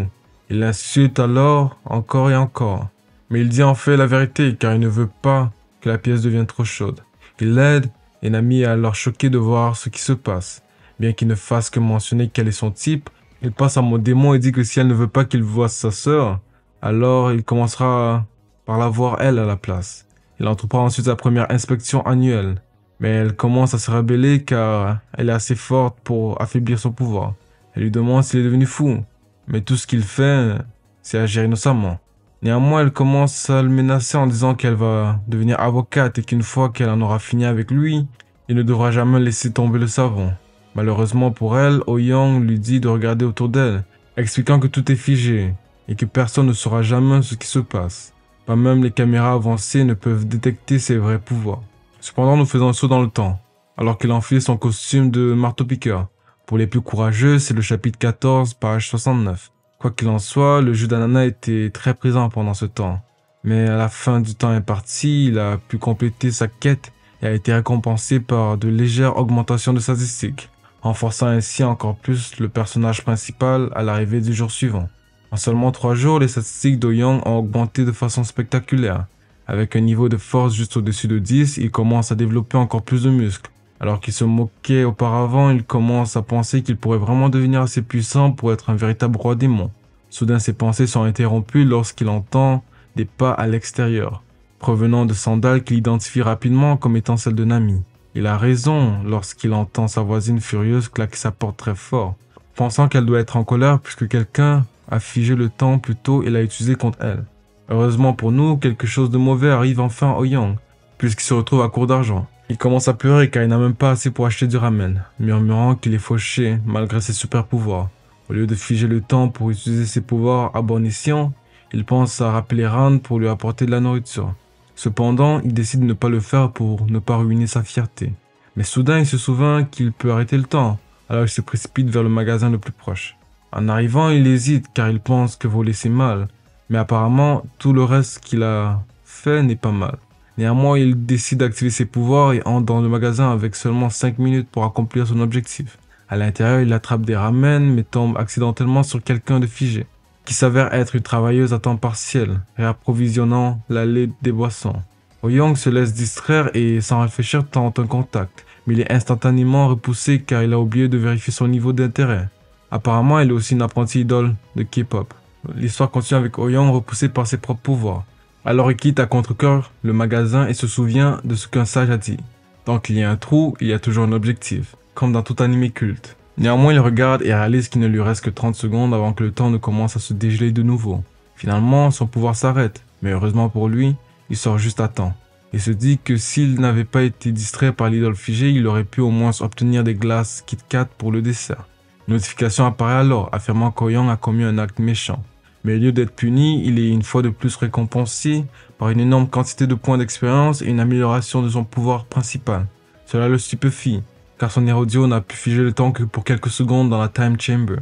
Il l'insulte alors encore et encore. Mais il dit en fait la vérité car il ne veut pas que la pièce devienne trop chaude. Il l'aide et Nami est alors choqué de voir ce qui se passe. Bien qu'il ne fasse que mentionner quel est son type, il passe à mon démon et dit que si elle ne veut pas qu'il voie sa sœur, alors il commencera par la voir elle à la place. Il entreprend ensuite sa première inspection annuelle. Mais elle commence à se rebeller car elle est assez forte pour affaiblir son pouvoir. Elle lui demande s'il est devenu fou, mais tout ce qu'il fait, c'est agir innocemment. Néanmoins, elle commence à le menacer en disant qu'elle va devenir avocate et qu'une fois qu'elle en aura fini avec lui, il ne devra jamais laisser tomber le savon. Malheureusement pour elle, Oh-Young lui dit de regarder autour d'elle, expliquant que tout est figé et que personne ne saura jamais ce qui se passe. Pas même les caméras avancées ne peuvent détecter ses vrais pouvoirs. Cependant, nous faisons un saut dans le temps, alors qu'il enfile son costume de marteau-piqueur. Pour les plus courageux, c'est le chapitre 14, page 69. Quoi qu'il en soit, le jus d'ananas était très présent pendant ce temps. Mais à la fin du temps imparti, il a pu compléter sa quête et a été récompensé par de légères augmentations de statistiques, renforçant ainsi encore plus le personnage principal à l'arrivée du jour suivant. En seulement 3 jours, les statistiques d'Oh-Young ont augmenté de façon spectaculaire. Avec un niveau de force juste au-dessus de 10, il commence à développer encore plus de muscles. Alors qu'il se moquait auparavant, il commence à penser qu'il pourrait vraiment devenir assez puissant pour être un véritable roi démon. Soudain, ses pensées sont interrompues lorsqu'il entend des pas à l'extérieur, provenant de sandales qu'il identifie rapidement comme étant celles de Nami. Il a raison lorsqu'il entend sa voisine furieuse claquer sa porte très fort, pensant qu'elle doit être en colère puisque quelqu'un a figé le temps plus tôt et l'a utilisé contre elle. Heureusement pour nous, quelque chose de mauvais arrive enfin à Oh-Young, puisqu'il se retrouve à court d'argent. Il commence à pleurer car il n'a même pas assez pour acheter du ramen, murmurant qu'il est fauché malgré ses super pouvoirs. Au lieu de figer le temps pour utiliser ses pouvoirs à bon escient, il pense à rappeler Ran pour lui apporter de la nourriture. Cependant, il décide de ne pas le faire pour ne pas ruiner sa fierté. Mais soudain, il se souvient qu'il peut arrêter le temps, alors il se précipite vers le magasin le plus proche. En arrivant, il hésite car il pense que voler c'est mal, mais apparemment, tout le reste qu'il a fait n'est pas mal. Néanmoins, il décide d'activer ses pouvoirs et entre dans le magasin avec seulement 5 minutes pour accomplir son objectif. À l'intérieur, il attrape des ramen mais tombe accidentellement sur quelqu'un de figé, qui s'avère être une travailleuse à temps partiel, réapprovisionnant l'allée des boissons. Oh-Young se laisse distraire et sans réfléchir tente un contact, mais il est instantanément repoussé car il a oublié de vérifier son niveau d'intérêt. Apparemment, elle est aussi une apprentie idole de K-pop. L'histoire continue avec Oh-Young repoussé par ses propres pouvoirs. Alors il quitte à contre-cœur le magasin et se souvient de ce qu'un sage a dit. Tant qu'il y a un trou, il y a toujours un objectif, comme dans tout anime culte. Néanmoins, il regarde et réalise qu'il ne lui reste que 30 secondes avant que le temps ne commence à se dégeler de nouveau. Finalement, son pouvoir s'arrête, mais heureusement pour lui, il sort juste à temps. Il se dit que s'il n'avait pas été distrait par l'idole figée, il aurait pu au moins obtenir des glaces Kit Kat pour le dessert. Une notification apparaît alors, affirmant qu'Oh-Young a commis un acte méchant. Mais au lieu d'être puni, il est une fois de plus récompensé par une énorme quantité de points d'expérience et une amélioration de son pouvoir principal. Cela le stupéfie, car son Hérodio n'a pu figer le temps que pour quelques secondes dans la Time Chamber,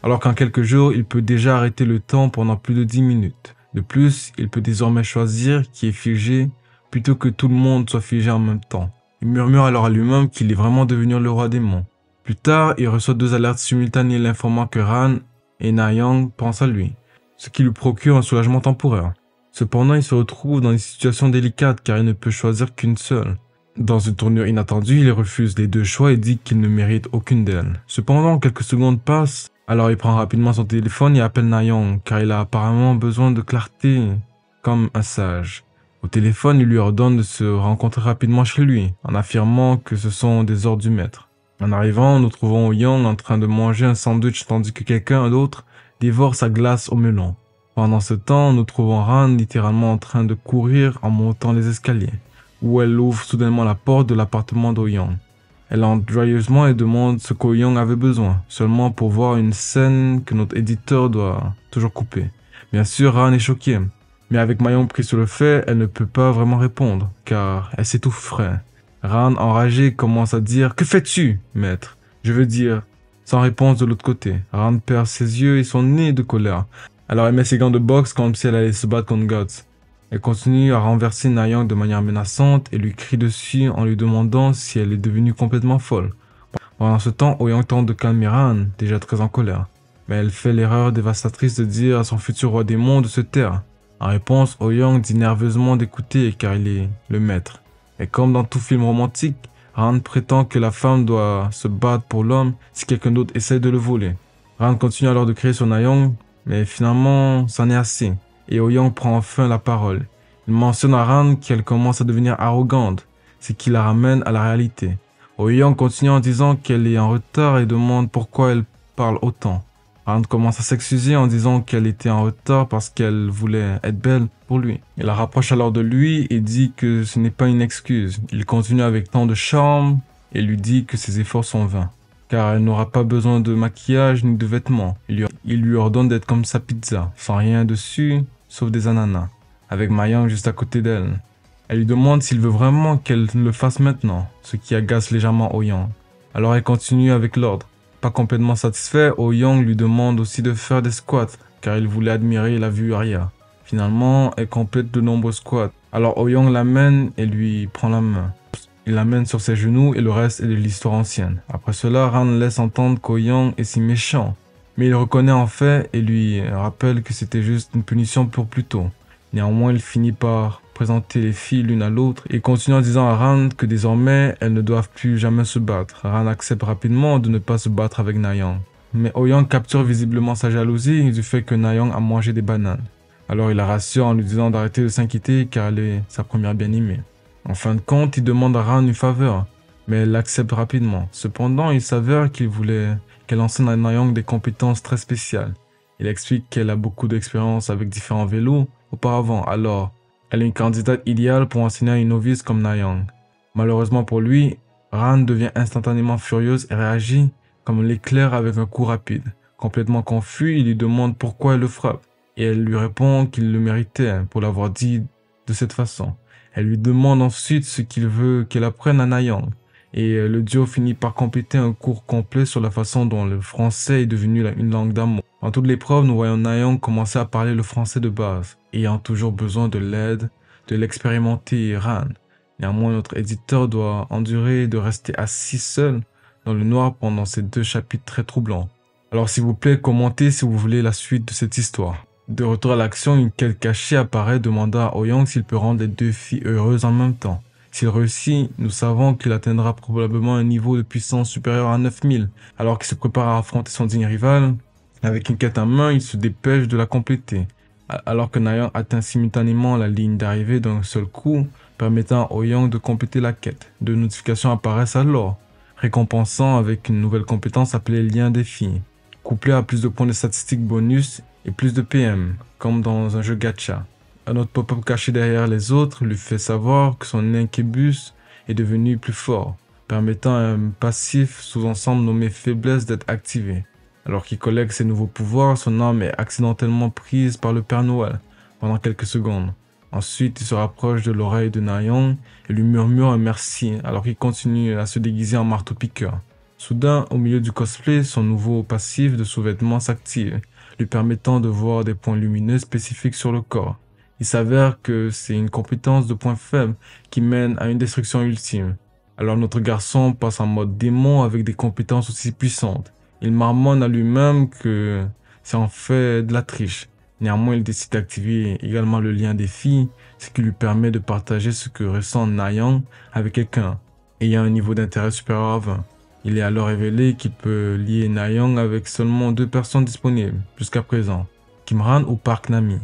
alors qu'en quelques jours, il peut déjà arrêter le temps pendant plus de 10 minutes. De plus, il peut désormais choisir qui est figé, plutôt que tout le monde soit figé en même temps. Il murmure alors à lui-même qu'il est vraiment devenu le roi démon. Plus tard, il reçoit 2 alertes simultanées l'informant que Ran et Na-Young pensent à lui, ce qui lui procure un soulagement temporaire. Cependant, il se retrouve dans une situation délicate car il ne peut choisir qu'une seule. Dans une tournure inattendue, il refuse les 2 choix et dit qu'il ne mérite aucune d'elles. Cependant, quelques secondes passent, alors il prend rapidement son téléphone et appelle Na-Young car il a apparemment besoin de clarté, comme un sage. Au téléphone, il lui ordonne de se rencontrer rapidement chez lui, en affirmant que ce sont des ordres du maître. En arrivant, nous trouvons Oh-Young en train de manger un sandwich tandis que quelqu'un d'autre dévore sa glace au melon. Pendant ce temps, nous trouvons Ran littéralement en train de courir en montant les escaliers, où elle ouvre soudainement la porte de l'appartement d'Oh-Young. Elle entre joyeusement et demande ce qu'Oh-Young avait besoin, seulement pour voir une scène que notre éditeur doit toujours couper. Bien sûr, Ran est choquée, mais avec Mayong pris sur le fait, elle ne peut pas vraiment répondre, car elle s'étouffe frais. Ran, enragé, commence à dire « Que fais-tu, maître ?» Je veux dire, sans réponse de l'autre côté. Ran perd ses yeux et son nez de colère. Alors elle met ses gants de boxe comme si elle allait se battre contre Guts. Elle continue à renverser Na-Young de manière menaçante et lui crie dessus en lui demandant si elle est devenue complètement folle. Pendant ce temps, Oh-Young tente de calmer Ran, déjà très en colère. Mais elle fait l'erreur dévastatrice de dire à son futur roi démon de se taire. En réponse, Oh-young dit nerveusement d'écouter car il est le maître. Et comme dans tout film romantique, Ran prétend que la femme doit se battre pour l'homme si quelqu'un d'autre essaie de le voler. Ran continue alors de crier sur Na-young, mais finalement, c'en est assez. Et Oh-young prend enfin la parole. Il mentionne à Ran qu'elle commence à devenir arrogante, ce qui la ramène à la réalité. Oh-young continue en disant qu'elle est en retard et demande pourquoi elle parle autant. Ran commence à s'excuser en disant qu'elle était en retard parce qu'elle voulait être belle pour lui. Il la rapproche alors de lui et dit que ce n'est pas une excuse. Il continue avec tant de charme et lui dit que ses efforts sont vains, car elle n'aura pas besoin de maquillage ni de vêtements. Il lui ordonne d'être comme sa pizza, sans rien dessus, sauf des ananas, avec Ma-young juste à côté d'elle. Elle lui demande s'il veut vraiment qu'elle le fasse maintenant, ce qui agace légèrement Oh-young. Alors elle continue avec l'ordre. Pas complètement satisfait, Oh-young lui demande aussi de faire des squats, car il voulait admirer la vue arrière. Finalement, elle complète de nombreux squats. Alors Oh-young l'amène et lui prend la main. Il l'amène sur ses genoux et le reste est de l'histoire ancienne. Après cela, Ran laisse entendre qu'O-young est si méchant. Mais il reconnaît en fait et lui rappelle que c'était juste une punition pour plus tôt. Néanmoins, il finit par présenter les filles l'une à l'autre et continue en disant à Ran que désormais, elles ne doivent plus jamais se battre. Ran accepte rapidement de ne pas se battre avec Na-young. Mais Oh-young capture visiblement sa jalousie du fait que Na-young a mangé des bananes. Alors il la rassure en lui disant d'arrêter de s'inquiéter car elle est sa première bien-aimée. En fin de compte, il demande à Ran une faveur, mais elle l'accepte rapidement. Cependant, il s'avère qu'il voulait qu'elle enseigne à Na-young des compétences très spéciales. Il explique qu'elle a beaucoup d'expérience avec différents vélos auparavant, alors elle est une candidate idéale pour enseigner à une novice comme Na-young. Malheureusement pour lui, Ran devient instantanément furieuse et réagit comme l'éclair avec un coup rapide. Complètement confus, il lui demande pourquoi elle le frappe, et elle lui répond qu'il le méritait pour l'avoir dit de cette façon. Elle lui demande ensuite ce qu'il veut qu'elle apprenne à Na-young, et le duo finit par compléter un cours complet sur la façon dont le français est devenu une langue d'amour. Dans toute l'épreuve, nous voyons Na-young commencer à parler le français de base, ayant toujours besoin de l'aide de l'expérimenté Ran. Néanmoins, notre éditeur doit endurer de rester assis seul dans le noir pendant ces 2 chapitres très troublants. Alors s'il vous plaît, commentez si vous voulez la suite de cette histoire. De retour à l'action, une quête cachée apparaît demandant à Oh-young s'il peut rendre les 2 filles heureuses en même temps. S'il réussit, nous savons qu'il atteindra probablement un niveau de puissance supérieur à 9000. Alors qu'il se prépare à affronter son digne rival, avec une quête en main, il se dépêche de la compléter. Alors que Na-young atteint simultanément la ligne d'arrivée d'un seul coup, permettant à Oh-young de compléter la quête. 2 notifications apparaissent alors, récompensant avec une nouvelle compétence appelée Lien des filles, couplée à plus de points de statistiques bonus et plus de PM, comme dans un jeu gacha. Un autre pop-up caché derrière les autres lui fait savoir que son incubus est devenu plus fort, permettant à un passif sous-ensemble nommé faiblesse d'être activé. Alors qu'il collecte ses nouveaux pouvoirs, son âme est accidentellement prise par le Père Noël pendant quelques secondes. Ensuite, il se rapproche de l'oreille de Na-young et lui murmure un merci alors qu'il continue à se déguiser en marteau-piqueur. Soudain, au milieu du cosplay, son nouveau passif de sous-vêtements s'active, lui permettant de voir des points lumineux spécifiques sur le corps. Il s'avère que c'est une compétence de point faible qui mène à une destruction ultime. Alors notre garçon passe en mode démon avec des compétences aussi puissantes. Il marmonne à lui-même que c'est en fait de la triche. Néanmoins, il décide d'activer également le lien des filles, ce qui lui permet de partager ce que ressent Na-young avec quelqu'un ayant un niveau d'intérêt supérieur à 20. Il est alors révélé qu'il peut lier Na-young avec seulement 2 personnes disponibles jusqu'à présent, Kim-ran ou Park Nami.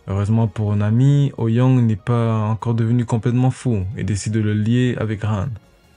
Heureusement pour Nami, Oh-young n'est pas encore devenu complètement fou et décide de le lier avec Ran.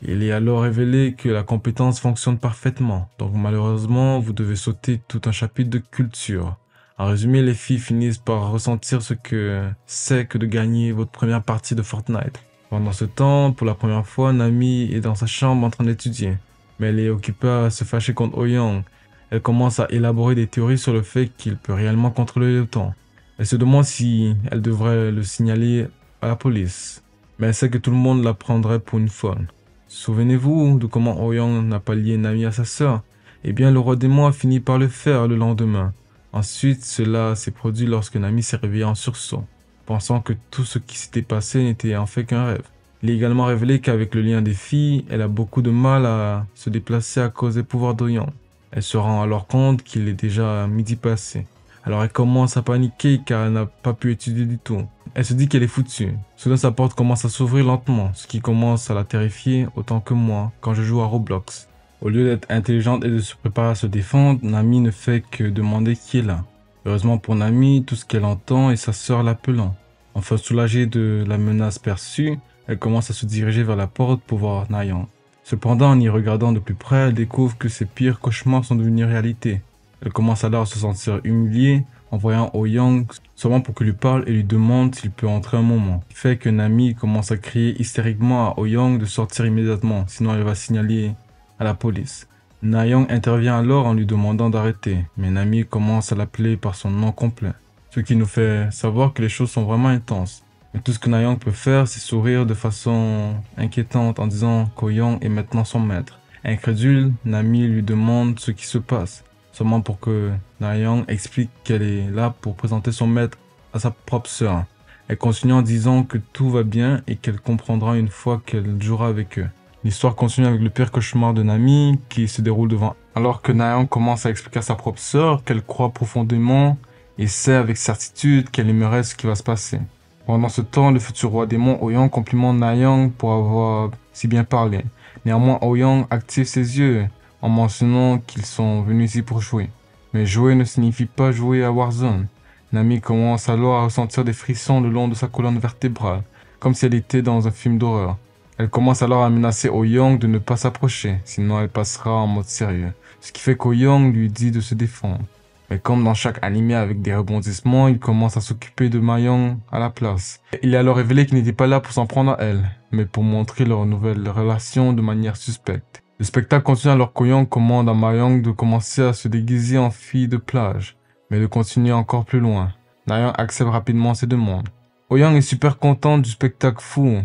Il est alors révélé que la compétence fonctionne parfaitement, donc malheureusement vous devez sauter tout un chapitre de culture. En résumé, les filles finissent par ressentir ce que c'est que de gagner votre première partie de Fortnite. Pendant ce temps, pour la première fois, Nami est dans sa chambre en train d'étudier, mais elle est occupée à se fâcher contre Oh-young. Elle commence à élaborer des théories sur le fait qu'il peut réellement contrôler le temps. Elle se demande si elle devrait le signaler à la police, mais elle sait que tout le monde la prendrait pour une folle. Souvenez-vous de comment Oh-young n'a pas lié Nami à sa sœur? Eh bien, le roi démon a fini par le faire le lendemain. Ensuite, cela s'est produit lorsque Nami s'est réveillée en sursaut, pensant que tout ce qui s'était passé n'était en fait qu'un rêve. Il est également révélé qu'avec le lien des filles, elle a beaucoup de mal à se déplacer à cause des pouvoirs d'O-young. Elle se rend alors compte qu'il est déjà midi passé. Alors elle commence à paniquer car elle n'a pas pu étudier du tout. Elle se dit qu'elle est foutue. Soudain sa porte commence à s'ouvrir lentement, ce qui commence à la terrifier autant que moi quand je joue à Roblox. Au lieu d'être intelligente et de se préparer à se défendre, Nami ne fait que demander qui est là. Heureusement pour Nami, tout ce qu'elle entend est sa sœur l'appelant. Enfin soulagée de la menace perçue, elle commence à se diriger vers la porte pour voir Nayoung. Cependant, en y regardant de plus près, elle découvre que ses pires cauchemars sont devenus réalité. Elle commence alors à se sentir humiliée en voyant Oh-young seulement pour qu'il lui parle et lui demande s'il peut entrer un moment. Ce qui fait que Nami commence à crier hystériquement à Oh-young de sortir immédiatement, sinon elle va signaler à la police. Nayoung intervient alors en lui demandant d'arrêter, mais Nami commence à l'appeler par son nom complet, ce qui nous fait savoir que les choses sont vraiment intenses. Mais tout ce que Nayoung peut faire, c'est sourire de façon inquiétante en disant qu'O-young est maintenant son maître. Incrédule, Nami lui demande ce qui se passe, seulement pour que Nayoung explique qu'elle est là pour présenter son maître à sa propre sœur. Elle continue en disant que tout va bien et qu'elle comprendra une fois qu'elle jouera avec eux. L'histoire continue avec le pire cauchemar de Nami qui se déroule devant. Alors que Nayoung commence à expliquer à sa propre sœur qu'elle croit profondément et sait avec certitude qu'elle aimerait ce qui va se passer. Pendant ce temps, le futur roi démon Oh-young complimente Nayoung pour avoir si bien parlé. Néanmoins, Oh-young active ses yeux en mentionnant qu'ils sont venus ici pour jouer. Mais jouer ne signifie pas jouer à Warzone. Nami commence alors à ressentir des frissons le long de sa colonne vertébrale, comme si elle était dans un film d'horreur. Elle commence alors à menacer Oh-young de ne pas s'approcher, sinon elle passera en mode sérieux. Ce qui fait qu'O-young lui dit de se défendre. Mais comme dans chaque animé avec des rebondissements, il commence à s'occuper de Mayong à la place. Il est alors révélé qu'il n'était pas là pour s'en prendre à elle, mais pour montrer leur nouvelle relation de manière suspecte. Le spectacle continue alors qu'O-young commande à Mayong de commencer à se déguiser en fille de plage, mais de continuer encore plus loin. Nayoung accepte rapidement ses demandes. Oh-young est super contente du spectacle fou,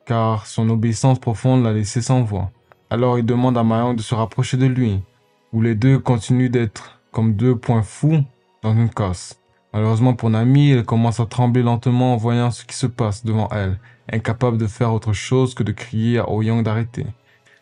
car son obéissance profonde l'a laissé sans voix. Alors il demande à Mayong de se rapprocher de lui, où les deux continuent d'être comme deux points fous dans une casse. Malheureusement pour Nami, elle commence à trembler lentement en voyant ce qui se passe devant elle, incapable de faire autre chose que de crier à Oh-young d'arrêter.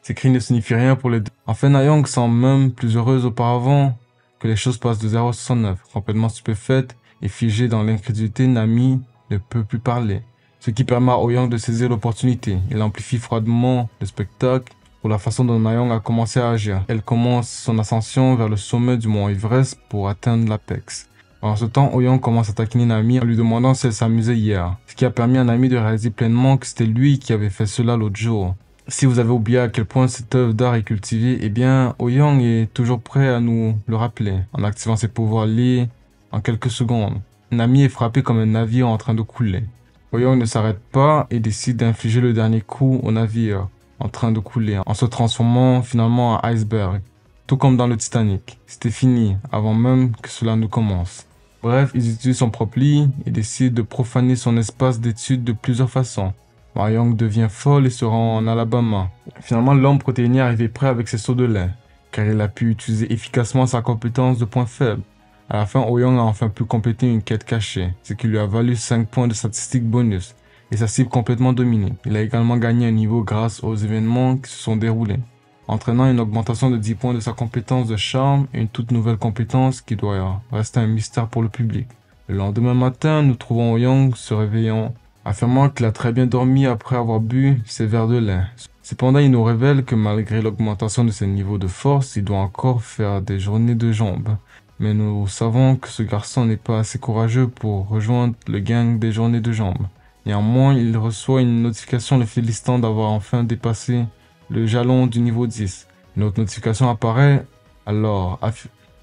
Ces cris ne signifient rien pour les deux. Enfin, Nayoung semble même plus heureuse auparavant que les choses passent de 0 à 69. Complètement stupéfaite et figée dans l'incrédulité, Nami ne peut plus parler. Ce qui permet à Oh-young de saisir l'opportunité. Il amplifie froidement le spectacle pour la façon dont Nayoung a commencé à agir. Elle commence son ascension vers le sommet du mont Everest pour atteindre l'apex. Pendant ce temps, Oh-young commence à taquiner Nami en lui demandant si elle s'amusait hier, ce qui a permis à Nami de réaliser pleinement que c'était lui qui avait fait cela l'autre jour. Si vous avez oublié à quel point cette œuvre d'art est cultivée, eh bien, Oh-young est toujours prêt à nous le rappeler, en activant ses pouvoirs liés en quelques secondes. Nami est frappé comme un navire en train de couler. Oh-young ne s'arrête pas et décide d'infliger le dernier coup au navire en train de couler, en se transformant finalement en iceberg, tout comme dans le Titanic. C'était fini, avant même que cela ne commence. Bref, ils utilisent son propre lit et décident de profaner son espace d'études de plusieurs façons. Mayong devient folle et se rend en Alabama. Finalement, l'homme protéiné arrivé prêt avec ses seaux de lait, car il a pu utiliser efficacement sa compétence de point faible. À la fin, Oh-young a enfin pu compléter une quête cachée, ce qui lui a valu 5 points de statistiques bonus, et sa cible complètement dominée. Il a également gagné un niveau grâce aux événements qui se sont déroulés, entraînant une augmentation de 10 points de sa compétence de charme et une toute nouvelle compétence qui doit rester un mystère pour le public. Le lendemain matin, nous trouvons Oh-young se réveillant, affirmant qu'il a très bien dormi après avoir bu ses verres de lait. Cependant, il nous révèle que malgré l'augmentation de ses niveaux de force, il doit encore faire des journées de jambes. Mais nous savons que ce garçon n'est pas assez courageux pour rejoindre le gang des journées de jambes. Néanmoins, il reçoit une notification le félicitant d'avoir enfin dépassé le jalon du niveau 10. Une autre notification apparaît alors,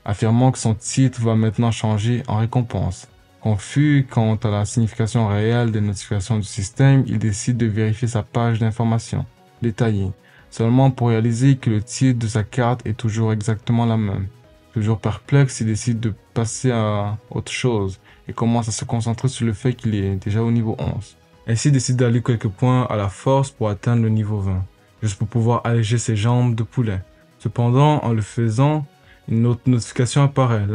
affirmant que son titre va maintenant changer en récompense. Confus quant à la signification réelle des notifications du système, il décide de vérifier sa page d'information détaillée, seulement pour réaliser que le titre de sa carte est toujours exactement la même. Toujours perplexe, il décide de passer à autre chose et commence à se concentrer sur le fait qu'il est déjà au niveau 11. Ainsi, il décide d'aller quelques points à la force pour atteindre le niveau 20, juste pour pouvoir alléger ses jambes de poulet. Cependant, en le faisant, une autre notification apparaît,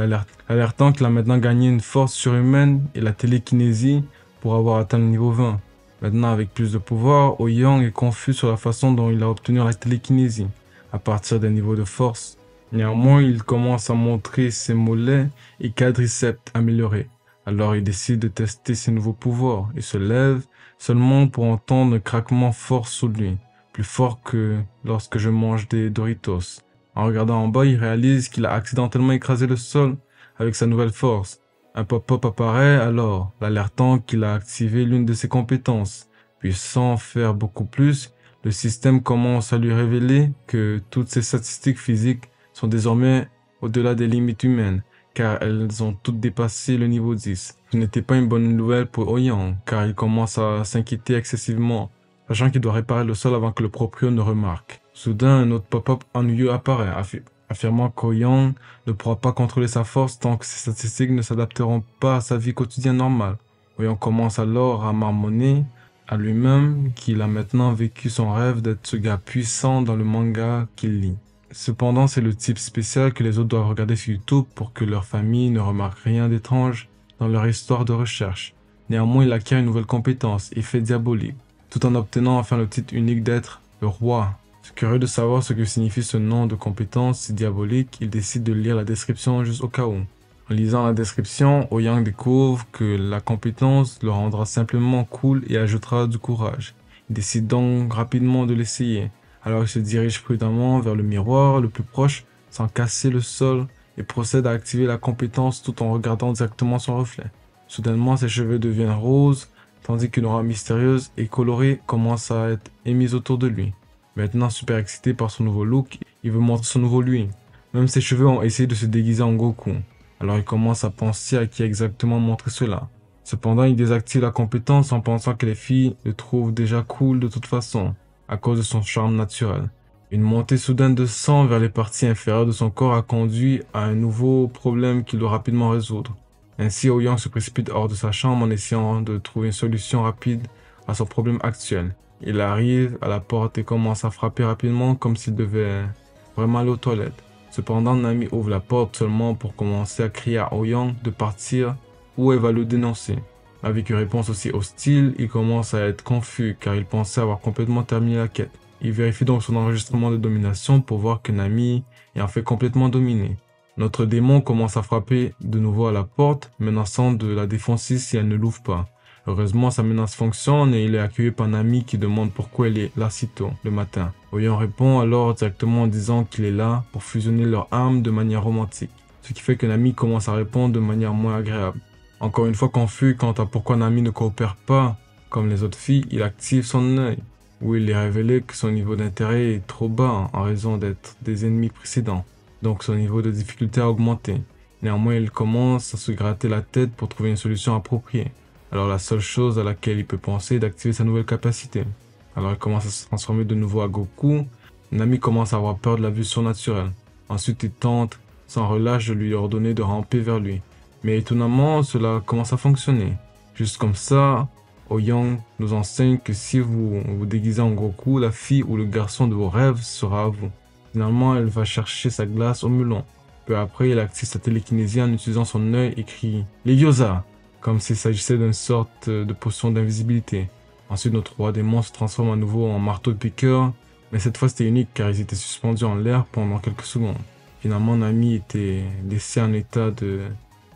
alertant qu'il a maintenant gagné une force surhumaine et la télékinésie pour avoir atteint le niveau 20. Maintenant, avec plus de pouvoir, Oh-young est confus sur la façon dont il a obtenu la télékinésie, à partir d'un niveau de force Néanmoins, il commence à montrer ses mollets et quadriceps améliorés. Alors il décide de tester ses nouveaux pouvoirs et se lève seulement pour entendre un craquement fort sous lui, plus fort que lorsque je mange des Doritos. En regardant en bas, il réalise qu'il a accidentellement écrasé le sol avec sa nouvelle force. Un pop-up apparaît alors, l'alertant qu'il a activé l'une de ses compétences. Puis sans faire beaucoup plus, le système commence à lui révéler que toutes ses statistiques physiques sont désormais au-delà des limites humaines, car elles ont toutes dépassé le niveau 10. Ce n'était pas une bonne nouvelle pour Ouyang, car il commence à s'inquiéter excessivement, sachant qu'il doit réparer le sol avant que le proprio ne remarque. Soudain, un autre pop-up ennuyeux apparaît, affirmant qu'Ouyang ne pourra pas contrôler sa force tant que ses statistiques ne s'adapteront pas à sa vie quotidienne normale. Ouyang commence alors à marmonner à lui-même qu'il a maintenant vécu son rêve d'être ce gars puissant dans le manga qu'il lit. Cependant, c'est le type spécial que les autres doivent regarder sur YouTube pour que leur famille ne remarque rien d'étrange dans leur histoire de recherche. Néanmoins, il acquiert une nouvelle compétence, effet diabolique, tout en obtenant enfin le titre unique d'être le roi. Curieux de savoir ce que signifie ce nom de compétence si diabolique, il décide de lire la description juste au cas où. En lisant la description, Ouyang découvre que la compétence le rendra simplement cool et ajoutera du courage. Il décide donc rapidement de l'essayer. Alors il se dirige prudemment vers le miroir le plus proche sans casser le sol et procède à activer la compétence tout en regardant directement son reflet. Soudainement, ses cheveux deviennent roses, tandis qu'une aura mystérieuse et colorée commence à être émise autour de lui. Maintenant super excité par son nouveau look, il veut montrer son nouveau lui. Même ses cheveux ont essayé de se déguiser en Goku. Alors il commence à penser à qui a exactement montré cela. Cependant, il désactive la compétence en pensant que les filles le trouvent déjà cool de toute façon, à cause de son charme naturel. Une montée soudaine de sang vers les parties inférieures de son corps a conduit à un nouveau problème qu'il doit rapidement résoudre. Ainsi, Ouyang se précipite hors de sa chambre en essayant de trouver une solution rapide à son problème actuel. Il arrive à la porte et commence à frapper rapidement comme s'il devait vraiment aller aux toilettes. Cependant, Nami ouvre la porte seulement pour commencer à crier à Ouyang de partir ou elle va le dénoncer. Avec une réponse aussi hostile, il commence à être confus car il pensait avoir complètement terminé la quête. Il vérifie donc son enregistrement de domination pour voir que Nami est en fait complètement dominée. Notre démon commence à frapper de nouveau à la porte, menaçant de la défoncer si elle ne l'ouvre pas. Heureusement, sa menace fonctionne et il est accueilli par Nami qui demande pourquoi elle est là si tôt, le matin. Ouyang répond alors directement en disant qu'il est là pour fusionner leurs âmes de manière romantique. Ce qui fait que Nami commence à répondre de manière moins agréable. Encore une fois confus quant à pourquoi Nami ne coopère pas comme les autres filles, il active son œil, où il est révélé que son niveau d'intérêt est trop bas en raison d'être des ennemis précédents. Donc son niveau de difficulté a augmenté. Néanmoins, il commence à se gratter la tête pour trouver une solution appropriée. Alors la seule chose à laquelle il peut penser est d'activer sa nouvelle capacité. Alors il commence à se transformer de nouveau à Goku. Nami commence à avoir peur de la vue surnaturelle. Ensuite il tente, sans relâche, de lui ordonner de ramper vers lui. Mais étonnamment, cela commence à fonctionner. Juste comme ça, Ouyang nous enseigne que si vous vous déguisez en Goku, la fille ou le garçon de vos rêves sera à vous. Finalement, elle va chercher sa glace au melon. Peu après, il active sa télékinésie en utilisant son œil et crie « Les Gyoza !» comme s'il s'agissait d'une sorte de potion d'invisibilité. Ensuite, notre roi démon se transforme à nouveau en marteau-piqueur, mais cette fois c'était unique car ils étaient suspendus en l'air pendant quelques secondes. Finalement, Nami était laissé en état de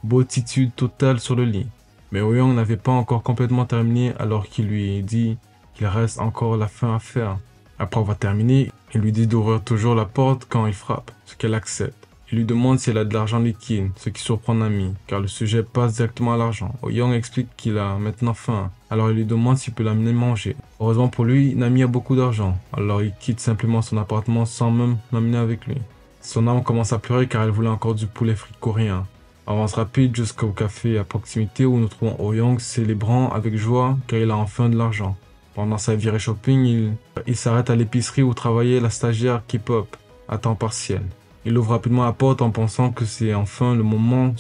bottitude totale sur le lit. Mais Ouyang n'avait pas encore complètement terminé alors qu'il lui dit qu'il reste encore la fin à faire. Après avoir terminé, il lui dit d'ouvrir toujours la porte quand il frappe, ce qu'elle accepte. Il lui demande si elle a de l'argent liquide, ce qui surprend Nami, car le sujet passe directement à l'argent. Ouyang explique qu'il a maintenant faim, alors il lui demande s'il peut l'amener manger. Heureusement pour lui, Nami a beaucoup d'argent, alors il quitte simplement son appartement sans même l'amener avec lui. Son âme commence à pleurer car elle voulait encore du poulet frit coréen. Avance rapide jusqu'au café à proximité où nous trouvons Ouyang célébrant avec joie car il a enfin de l'argent. Pendant sa virée shopping, il s'arrête à l'épicerie où travaillait la stagiaire K-pop à temps partiel. Il ouvre rapidement la porte en pensant que c'est enfin le moment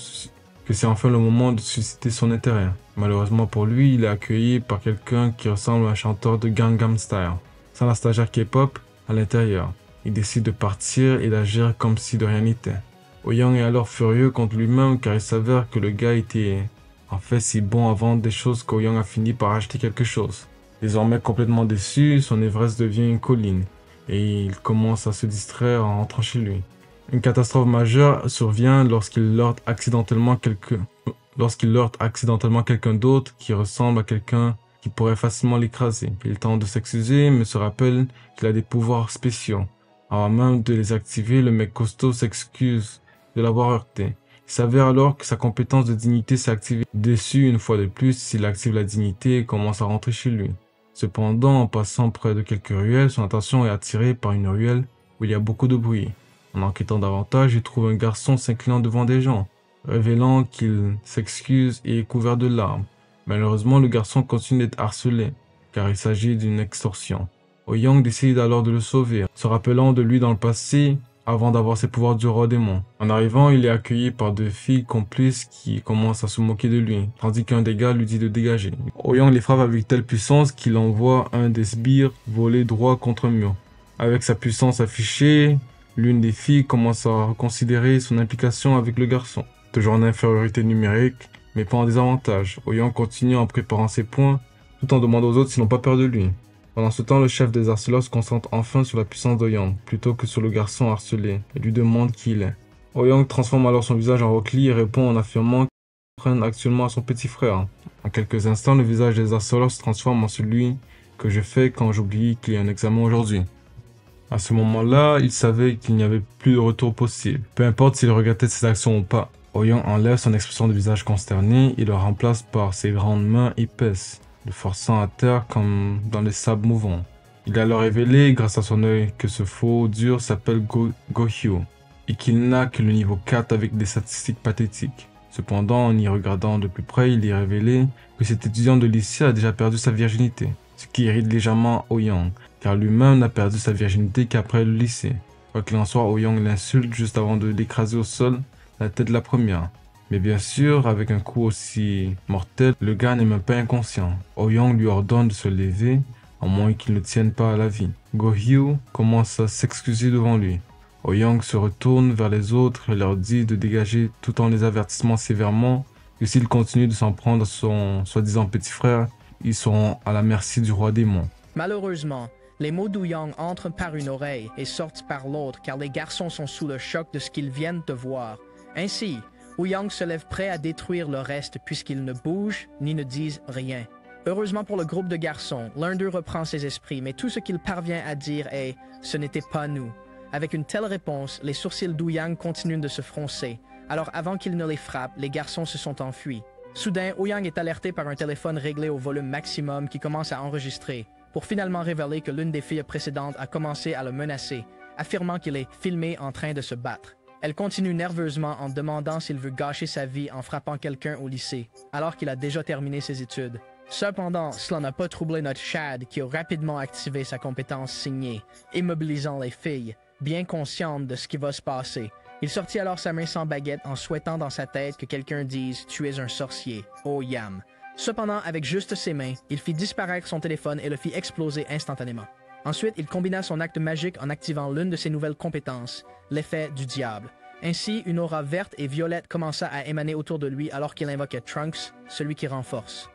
de susciter son intérêt. Malheureusement pour lui, il est accueilli par quelqu'un qui ressemble à un chanteur de Gangnam Style. Sans la stagiaire K-pop à l'intérieur, il décide de partir et d'agir comme si de rien n'était. Ouyang est alors furieux contre lui-même car il s'avère que le gars était en fait si bon à vendre des choses qu'Ouyang a fini par acheter quelque chose. Désormais complètement déçu, son ivresse devient une colline et il commence à se distraire en rentrant chez lui. Une catastrophe majeure survient lorsqu'il heurte accidentellement quelqu'un d'autre qui ressemble à quelqu'un qui pourrait facilement l'écraser. Il tente de s'excuser, mais se rappelle qu'il a des pouvoirs spéciaux. Avant même de les activer, le mec costaud s'excuse de l'avoir heurté. Il s'avère alors que sa compétence de dignité s'est activée. Déçu une fois de plus, il active la dignité et commence à rentrer chez lui. Cependant, en passant près de quelques ruelles, son attention est attirée par une ruelle où il y a beaucoup de bruit. En enquêtant davantage, il trouve un garçon s'inclinant devant des gens, révélant qu'il s'excuse et est couvert de larmes. Malheureusement, le garçon continue d'être harcelé, car il s'agit d'une extorsion. Oh-Young décide alors de le sauver, se rappelant de lui dans le passé avant d'avoir ses pouvoirs du roi démon. En arrivant, il est accueilli par deux filles complices qui commencent à se moquer de lui, tandis qu'un des gars lui dit de dégager. Oh-Young les frappe avec telle puissance qu'il envoie un des sbires voler droit contre un mur. Avec sa puissance affichée, l'une des filles commence à reconsidérer son implication avec le garçon. Toujours en infériorité numérique, mais pas en désavantage. Oh-Young continue en préparant ses points, tout en demandant aux autres s'ils n'ont pas peur de lui. Pendant ce temps, le chef des harceleurs se concentre enfin sur la puissance d'O-Young, plutôt que sur le garçon harcelé, et lui demande qui il est. Oh-Young transforme alors son visage en Rock Lee et répond en affirmant qu'il s'entraîne actuellement à son petit frère. En quelques instants, le visage des harceleurs se transforme en celui que je fais quand j'oublie qu'il y a un examen aujourd'hui. À ce moment-là, il savait qu'il n'y avait plus de retour possible, peu importe s'il regrettait ses actions ou pas. Oh-Young enlève son expression de visage consterné et le remplace par ses grandes mains épaisses, le forçant à terre comme dans les sables mouvants. Il a alors révélé, grâce à son œil, que ce faux dur s'appelle Gohyu et qu'il n'a que le niveau 4 avec des statistiques pathétiques. Cependant, en y regardant de plus près, il est révélé que cet étudiant de lycée a déjà perdu sa virginité, ce qui irrite légèrement Oh-Young, car lui-même n'a perdu sa virginité qu'après le lycée. Quoi qu'il en soit, Oh-Young l'insulte juste avant de l'écraser au sol, la tête la première. Mais bien sûr, avec un coup aussi mortel, le gars n'est même pas inconscient. Oh-Young lui ordonne de se lever, à moins qu'il ne tienne pas à la vie. Gohyu commence à s'excuser devant lui. Oh-Young se retourne vers les autres et leur dit de dégager tout en les avertissant sévèrement que s'ils continuent de s'en prendre à son soi-disant petit frère, ils seront à la merci du roi démon. Malheureusement, les mots d'O-Young entrent par une oreille et sortent par l'autre car les garçons sont sous le choc de ce qu'ils viennent de voir. Ainsi, Oh-Young se lève prêt à détruire le reste puisqu'ils ne bougent ni ne disent rien. Heureusement pour le groupe de garçons, l'un d'eux reprend ses esprits, mais tout ce qu'il parvient à dire est « ce n'était pas nous ». Avec une telle réponse, les sourcils d'O-Young continuent de se froncer. Alors avant qu'il ne les frappe, les garçons se sont enfuis. Soudain, Oh-Young est alerté par un téléphone réglé au volume maximum qui commence à enregistrer, pour finalement révéler que l'une des filles précédentes a commencé à le menacer, affirmant qu'il est filmé en train de se battre. Elle continue nerveusement en demandant s'il veut gâcher sa vie en frappant quelqu'un au lycée, alors qu'il a déjà terminé ses études. Cependant, cela n'a pas troublé notre Chad qui a rapidement activé sa compétence signée, immobilisant les filles, bien consciente de ce qui va se passer. Il sortit alors sa main sans baguette en souhaitant dans sa tête que quelqu'un dise « Tu es un sorcier, oh Yam ». Cependant, avec juste ses mains, il fit disparaître son téléphone et le fit exploser instantanément. Ensuite, il combina son acte magique en activant l'une de ses nouvelles compétences, l'effet du diable. Ainsi, une aura verte et violette commença à émaner autour de lui alors qu'il invoquait Trunks, celui qui renforce.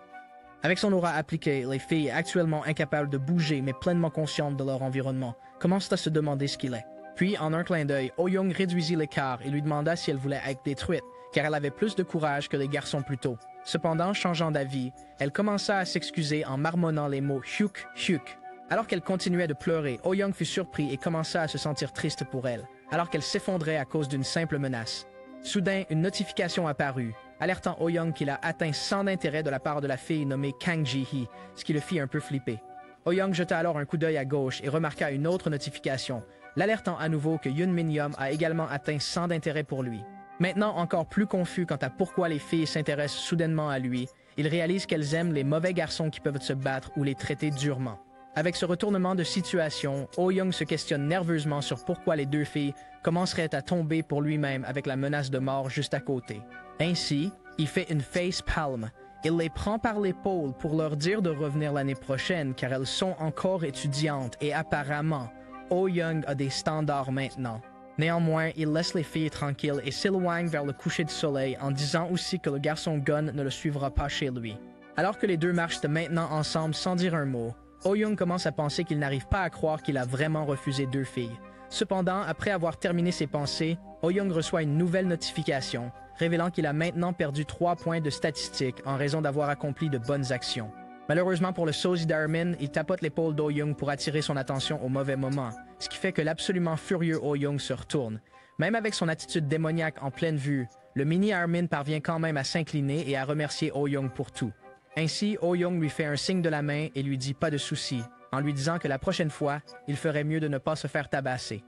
Avec son aura appliquée, les filles, actuellement incapables de bouger mais pleinement conscientes de leur environnement, commencent à se demander ce qu'il est. Puis, en un clin d'œil, Oh-Young réduisit l'écart et lui demanda si elle voulait être détruite, car elle avait plus de courage que les garçons plus tôt. Cependant, changeant d'avis, elle commença à s'excuser en marmonnant les mots « hyuk, hyuk ». Alors qu'elle continuait de pleurer, Oh-Young fut surpris et commença à se sentir triste pour elle, alors qu'elle s'effondrait à cause d'une simple menace. Soudain, une notification apparut, alertant Oh-Young qu'il a atteint 100 d'intérêt de la part de la fille nommée Kang Ji-hee, ce qui le fit un peu flipper. Oh-Young jeta alors un coup d'œil à gauche et remarqua une autre notification, l'alertant à nouveau que Yoon Min-yeom a également atteint 100 d'intérêt pour lui. Maintenant encore plus confus quant à pourquoi les filles s'intéressent soudainement à lui, il réalise qu'elles aiment les mauvais garçons qui peuvent se battre ou les traiter durement. Avec ce retournement de situation, Oh-Young se questionne nerveusement sur pourquoi les deux filles commenceraient à tomber pour lui-même avec la menace de mort juste à côté. Ainsi, il fait une face palm. Il les prend par l'épaule pour leur dire de revenir l'année prochaine car elles sont encore étudiantes et apparemment, Oh-Young a des standards maintenant. Néanmoins, il laisse les filles tranquilles et s'éloigne vers le coucher du soleil en disant aussi que le garçon Gun ne le suivra pas chez lui. Alors que les deux marchent maintenant ensemble sans dire un mot, Oh-Young commence à penser qu'il n'arrive pas à croire qu'il a vraiment refusé deux filles. Cependant, après avoir terminé ses pensées, Oh-Young reçoit une nouvelle notification, révélant qu'il a maintenant perdu 3 points de statistiques en raison d'avoir accompli de bonnes actions. Malheureusement pour le sosie d'Armin, il tapote l'épaule d'O-Young pour attirer son attention au mauvais moment, ce qui fait que l'absolument furieux Oh-Young se retourne. Même avec son attitude démoniaque en pleine vue, le mini Armin parvient quand même à s'incliner et à remercier Oh-Young pour tout. Ainsi, Oh-Young lui fait un signe de la main et lui dit pas de souci, en lui disant que la prochaine fois, il ferait mieux de ne pas se faire tabasser.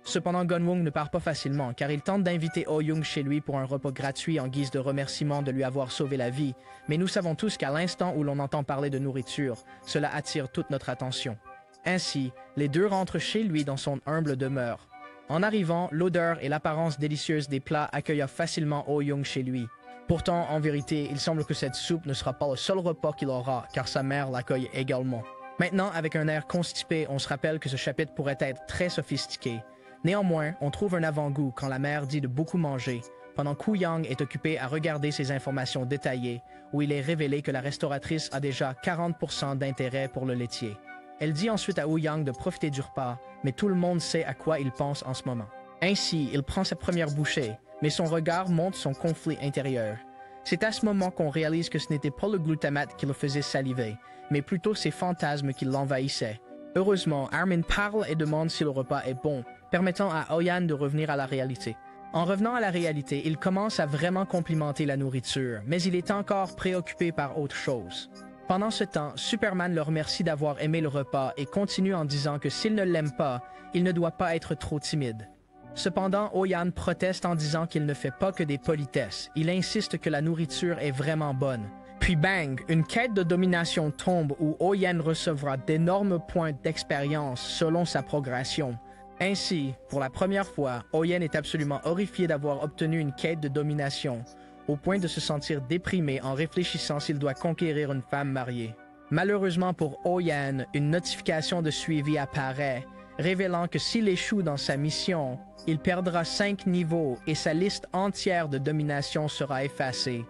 Cependant, Gunwong ne part pas facilement, car il tente d'inviter Oh-Young chez lui pour un repas gratuit en guise de remerciement de lui avoir sauvé la vie, mais nous savons tous qu'à l'instant où l'on entend parler de nourriture, cela attire toute notre attention. Ainsi, les deux rentrent chez lui dans son humble demeure. En arrivant, l'odeur et l'apparence délicieuse des plats accueillent facilement Oh-Young chez lui. Pourtant, en vérité, il semble que cette soupe ne sera pas le seul repas qu'il aura, car sa mère l'accueille également. Maintenant, avec un air constipé, on se rappelle que ce chapitre pourrait être très sophistiqué. Néanmoins, on trouve un avant-goût quand la mère dit de beaucoup manger, pendant qu'Ouyang est occupé à regarder ces informations détaillées, où il est révélé que la restauratrice a déjà 40% d'intérêt pour le laitier. Elle dit ensuite à Ouyang de profiter du repas, mais tout le monde sait à quoi il pense en ce moment. Ainsi, il prend sa première bouchée, mais son regard montre son conflit intérieur. C'est à ce moment qu'on réalise que ce n'était pas le glutamate qui le faisait saliver, mais plutôt ses fantasmes qui l'envahissaient. Heureusement, Armin parle et demande si le repas est bon, permettant à Oh-Yan de revenir à la réalité. En revenant à la réalité, il commence à vraiment complimenter la nourriture, mais il est encore préoccupé par autre chose. Pendant ce temps, Superman le remercie d'avoir aimé le repas et continue en disant que s'il ne l'aime pas, il ne doit pas être trop timide. Cependant, Oh-Yan proteste en disant qu'il ne fait pas que des politesses. Il insiste que la nourriture est vraiment bonne. Puis bang, une quête de domination tombe où Oh-Yan recevra d'énormes points d'expérience selon sa progression. Ainsi, pour la première fois, Oh-Yan est absolument horrifié d'avoir obtenu une quête de domination, au point de se sentir déprimé en réfléchissant s'il doit conquérir une femme mariée. Malheureusement pour Oh-Yan, une notification de suivi apparaît, révélant que s'il échoue dans sa mission, il perdra 5 niveaux et sa liste entière de domination sera effacée.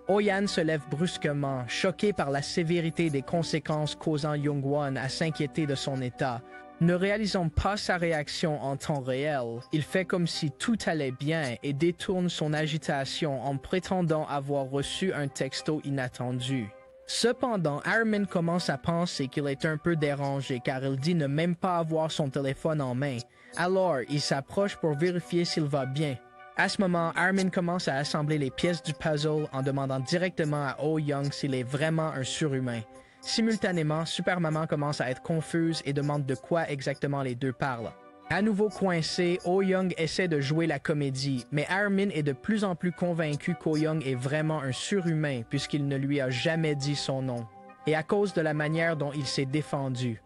Oh-Yan se lève brusquement, choqué par la sévérité des conséquences causant Young-won à s'inquiéter de son état. Ne réalisant pas sa réaction en temps réel, il fait comme si tout allait bien et détourne son agitation en prétendant avoir reçu un texto inattendu. Cependant, Armin commence à penser qu'il est un peu dérangé car il dit ne même pas avoir son téléphone en main. Alors, il s'approche pour vérifier s'il va bien. À ce moment, Armin commence à assembler les pièces du puzzle en demandant directement à Oh-Young s'il est vraiment un surhumain. Simultanément, Supermaman commence à être confuse et demande de quoi exactement les deux parlent. À nouveau coincé, Oh-Young essaie de jouer la comédie, mais Armin est de plus en plus convaincu qu'O-Young est vraiment un surhumain puisqu'il ne lui a jamais dit son nom, et à cause de la manière dont il s'est défendu.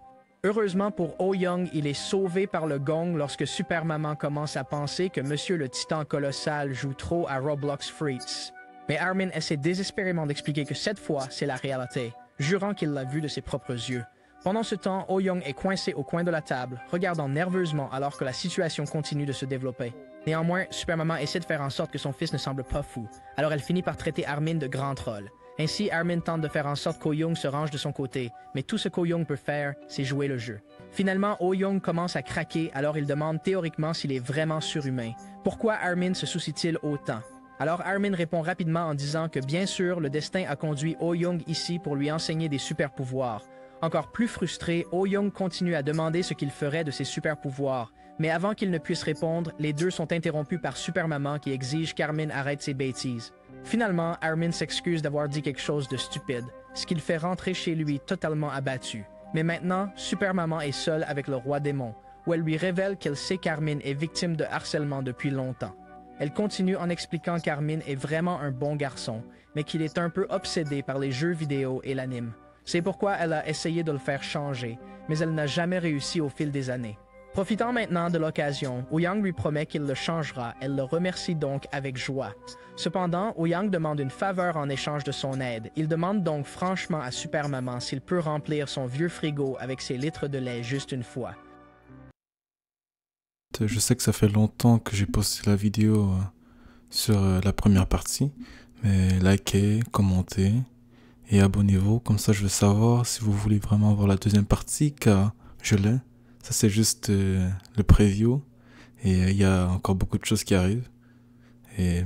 Heureusement pour Oh-Young, il est sauvé par le gong lorsque Supermaman commence à penser que Monsieur le Titan Colossal joue trop à Roblox Freaks. Mais Armin essaie désespérément d'expliquer que cette fois, c'est la réalité, jurant qu'il l'a vu de ses propres yeux. Pendant ce temps, Oh-Young est coincé au coin de la table, regardant nerveusement alors que la situation continue de se développer. Néanmoins, Supermaman essaie de faire en sorte que son fils ne semble pas fou, alors elle finit par traiter Armin de grand troll. Ainsi, Armin tente de faire en sorte qu'O-Young se range de son côté, mais tout ce qu'O-Young peut faire, c'est jouer le jeu. Finalement, Oh-Young commence à craquer, alors il demande théoriquement s'il est vraiment surhumain. Pourquoi Armin se soucie-t-il autant? Alors Armin répond rapidement en disant que bien sûr, le destin a conduit Oh-Young ici pour lui enseigner des super-pouvoirs. Encore plus frustré, Oh-Young continue à demander ce qu'il ferait de ses super-pouvoirs. Mais avant qu'il ne puisse répondre, les deux sont interrompus par Supermaman qui exige qu'Armin arrête ses bêtises. Finalement, Armin s'excuse d'avoir dit quelque chose de stupide, ce qui le fait rentrer chez lui totalement abattu. Mais maintenant, Supermaman est seule avec le roi démon, où elle lui révèle qu'elle sait qu'Armin est victime de harcèlement depuis longtemps. Elle continue en expliquant qu'Armin est vraiment un bon garçon, mais qu'il est un peu obsédé par les jeux vidéo et l'anime. C'est pourquoi elle a essayé de le faire changer, mais elle n'a jamais réussi au fil des années. Profitant maintenant de l'occasion, Oh-Young lui promet qu'il le changera, elle le remercie donc avec joie. Cependant, Oh-Young demande une faveur en échange de son aide. Il demande donc franchement à Supermaman s'il peut remplir son vieux frigo avec ses litres de lait juste une fois. Je sais que ça fait longtemps que j'ai posté la vidéo sur la première partie, mais likez, commentez et abonnez-vous, comme ça je veux savoir si vous voulez vraiment voir la deuxième partie, car je l'ai. Ça, c'est juste le preview. Et il y a encore beaucoup de choses qui arrivent. Et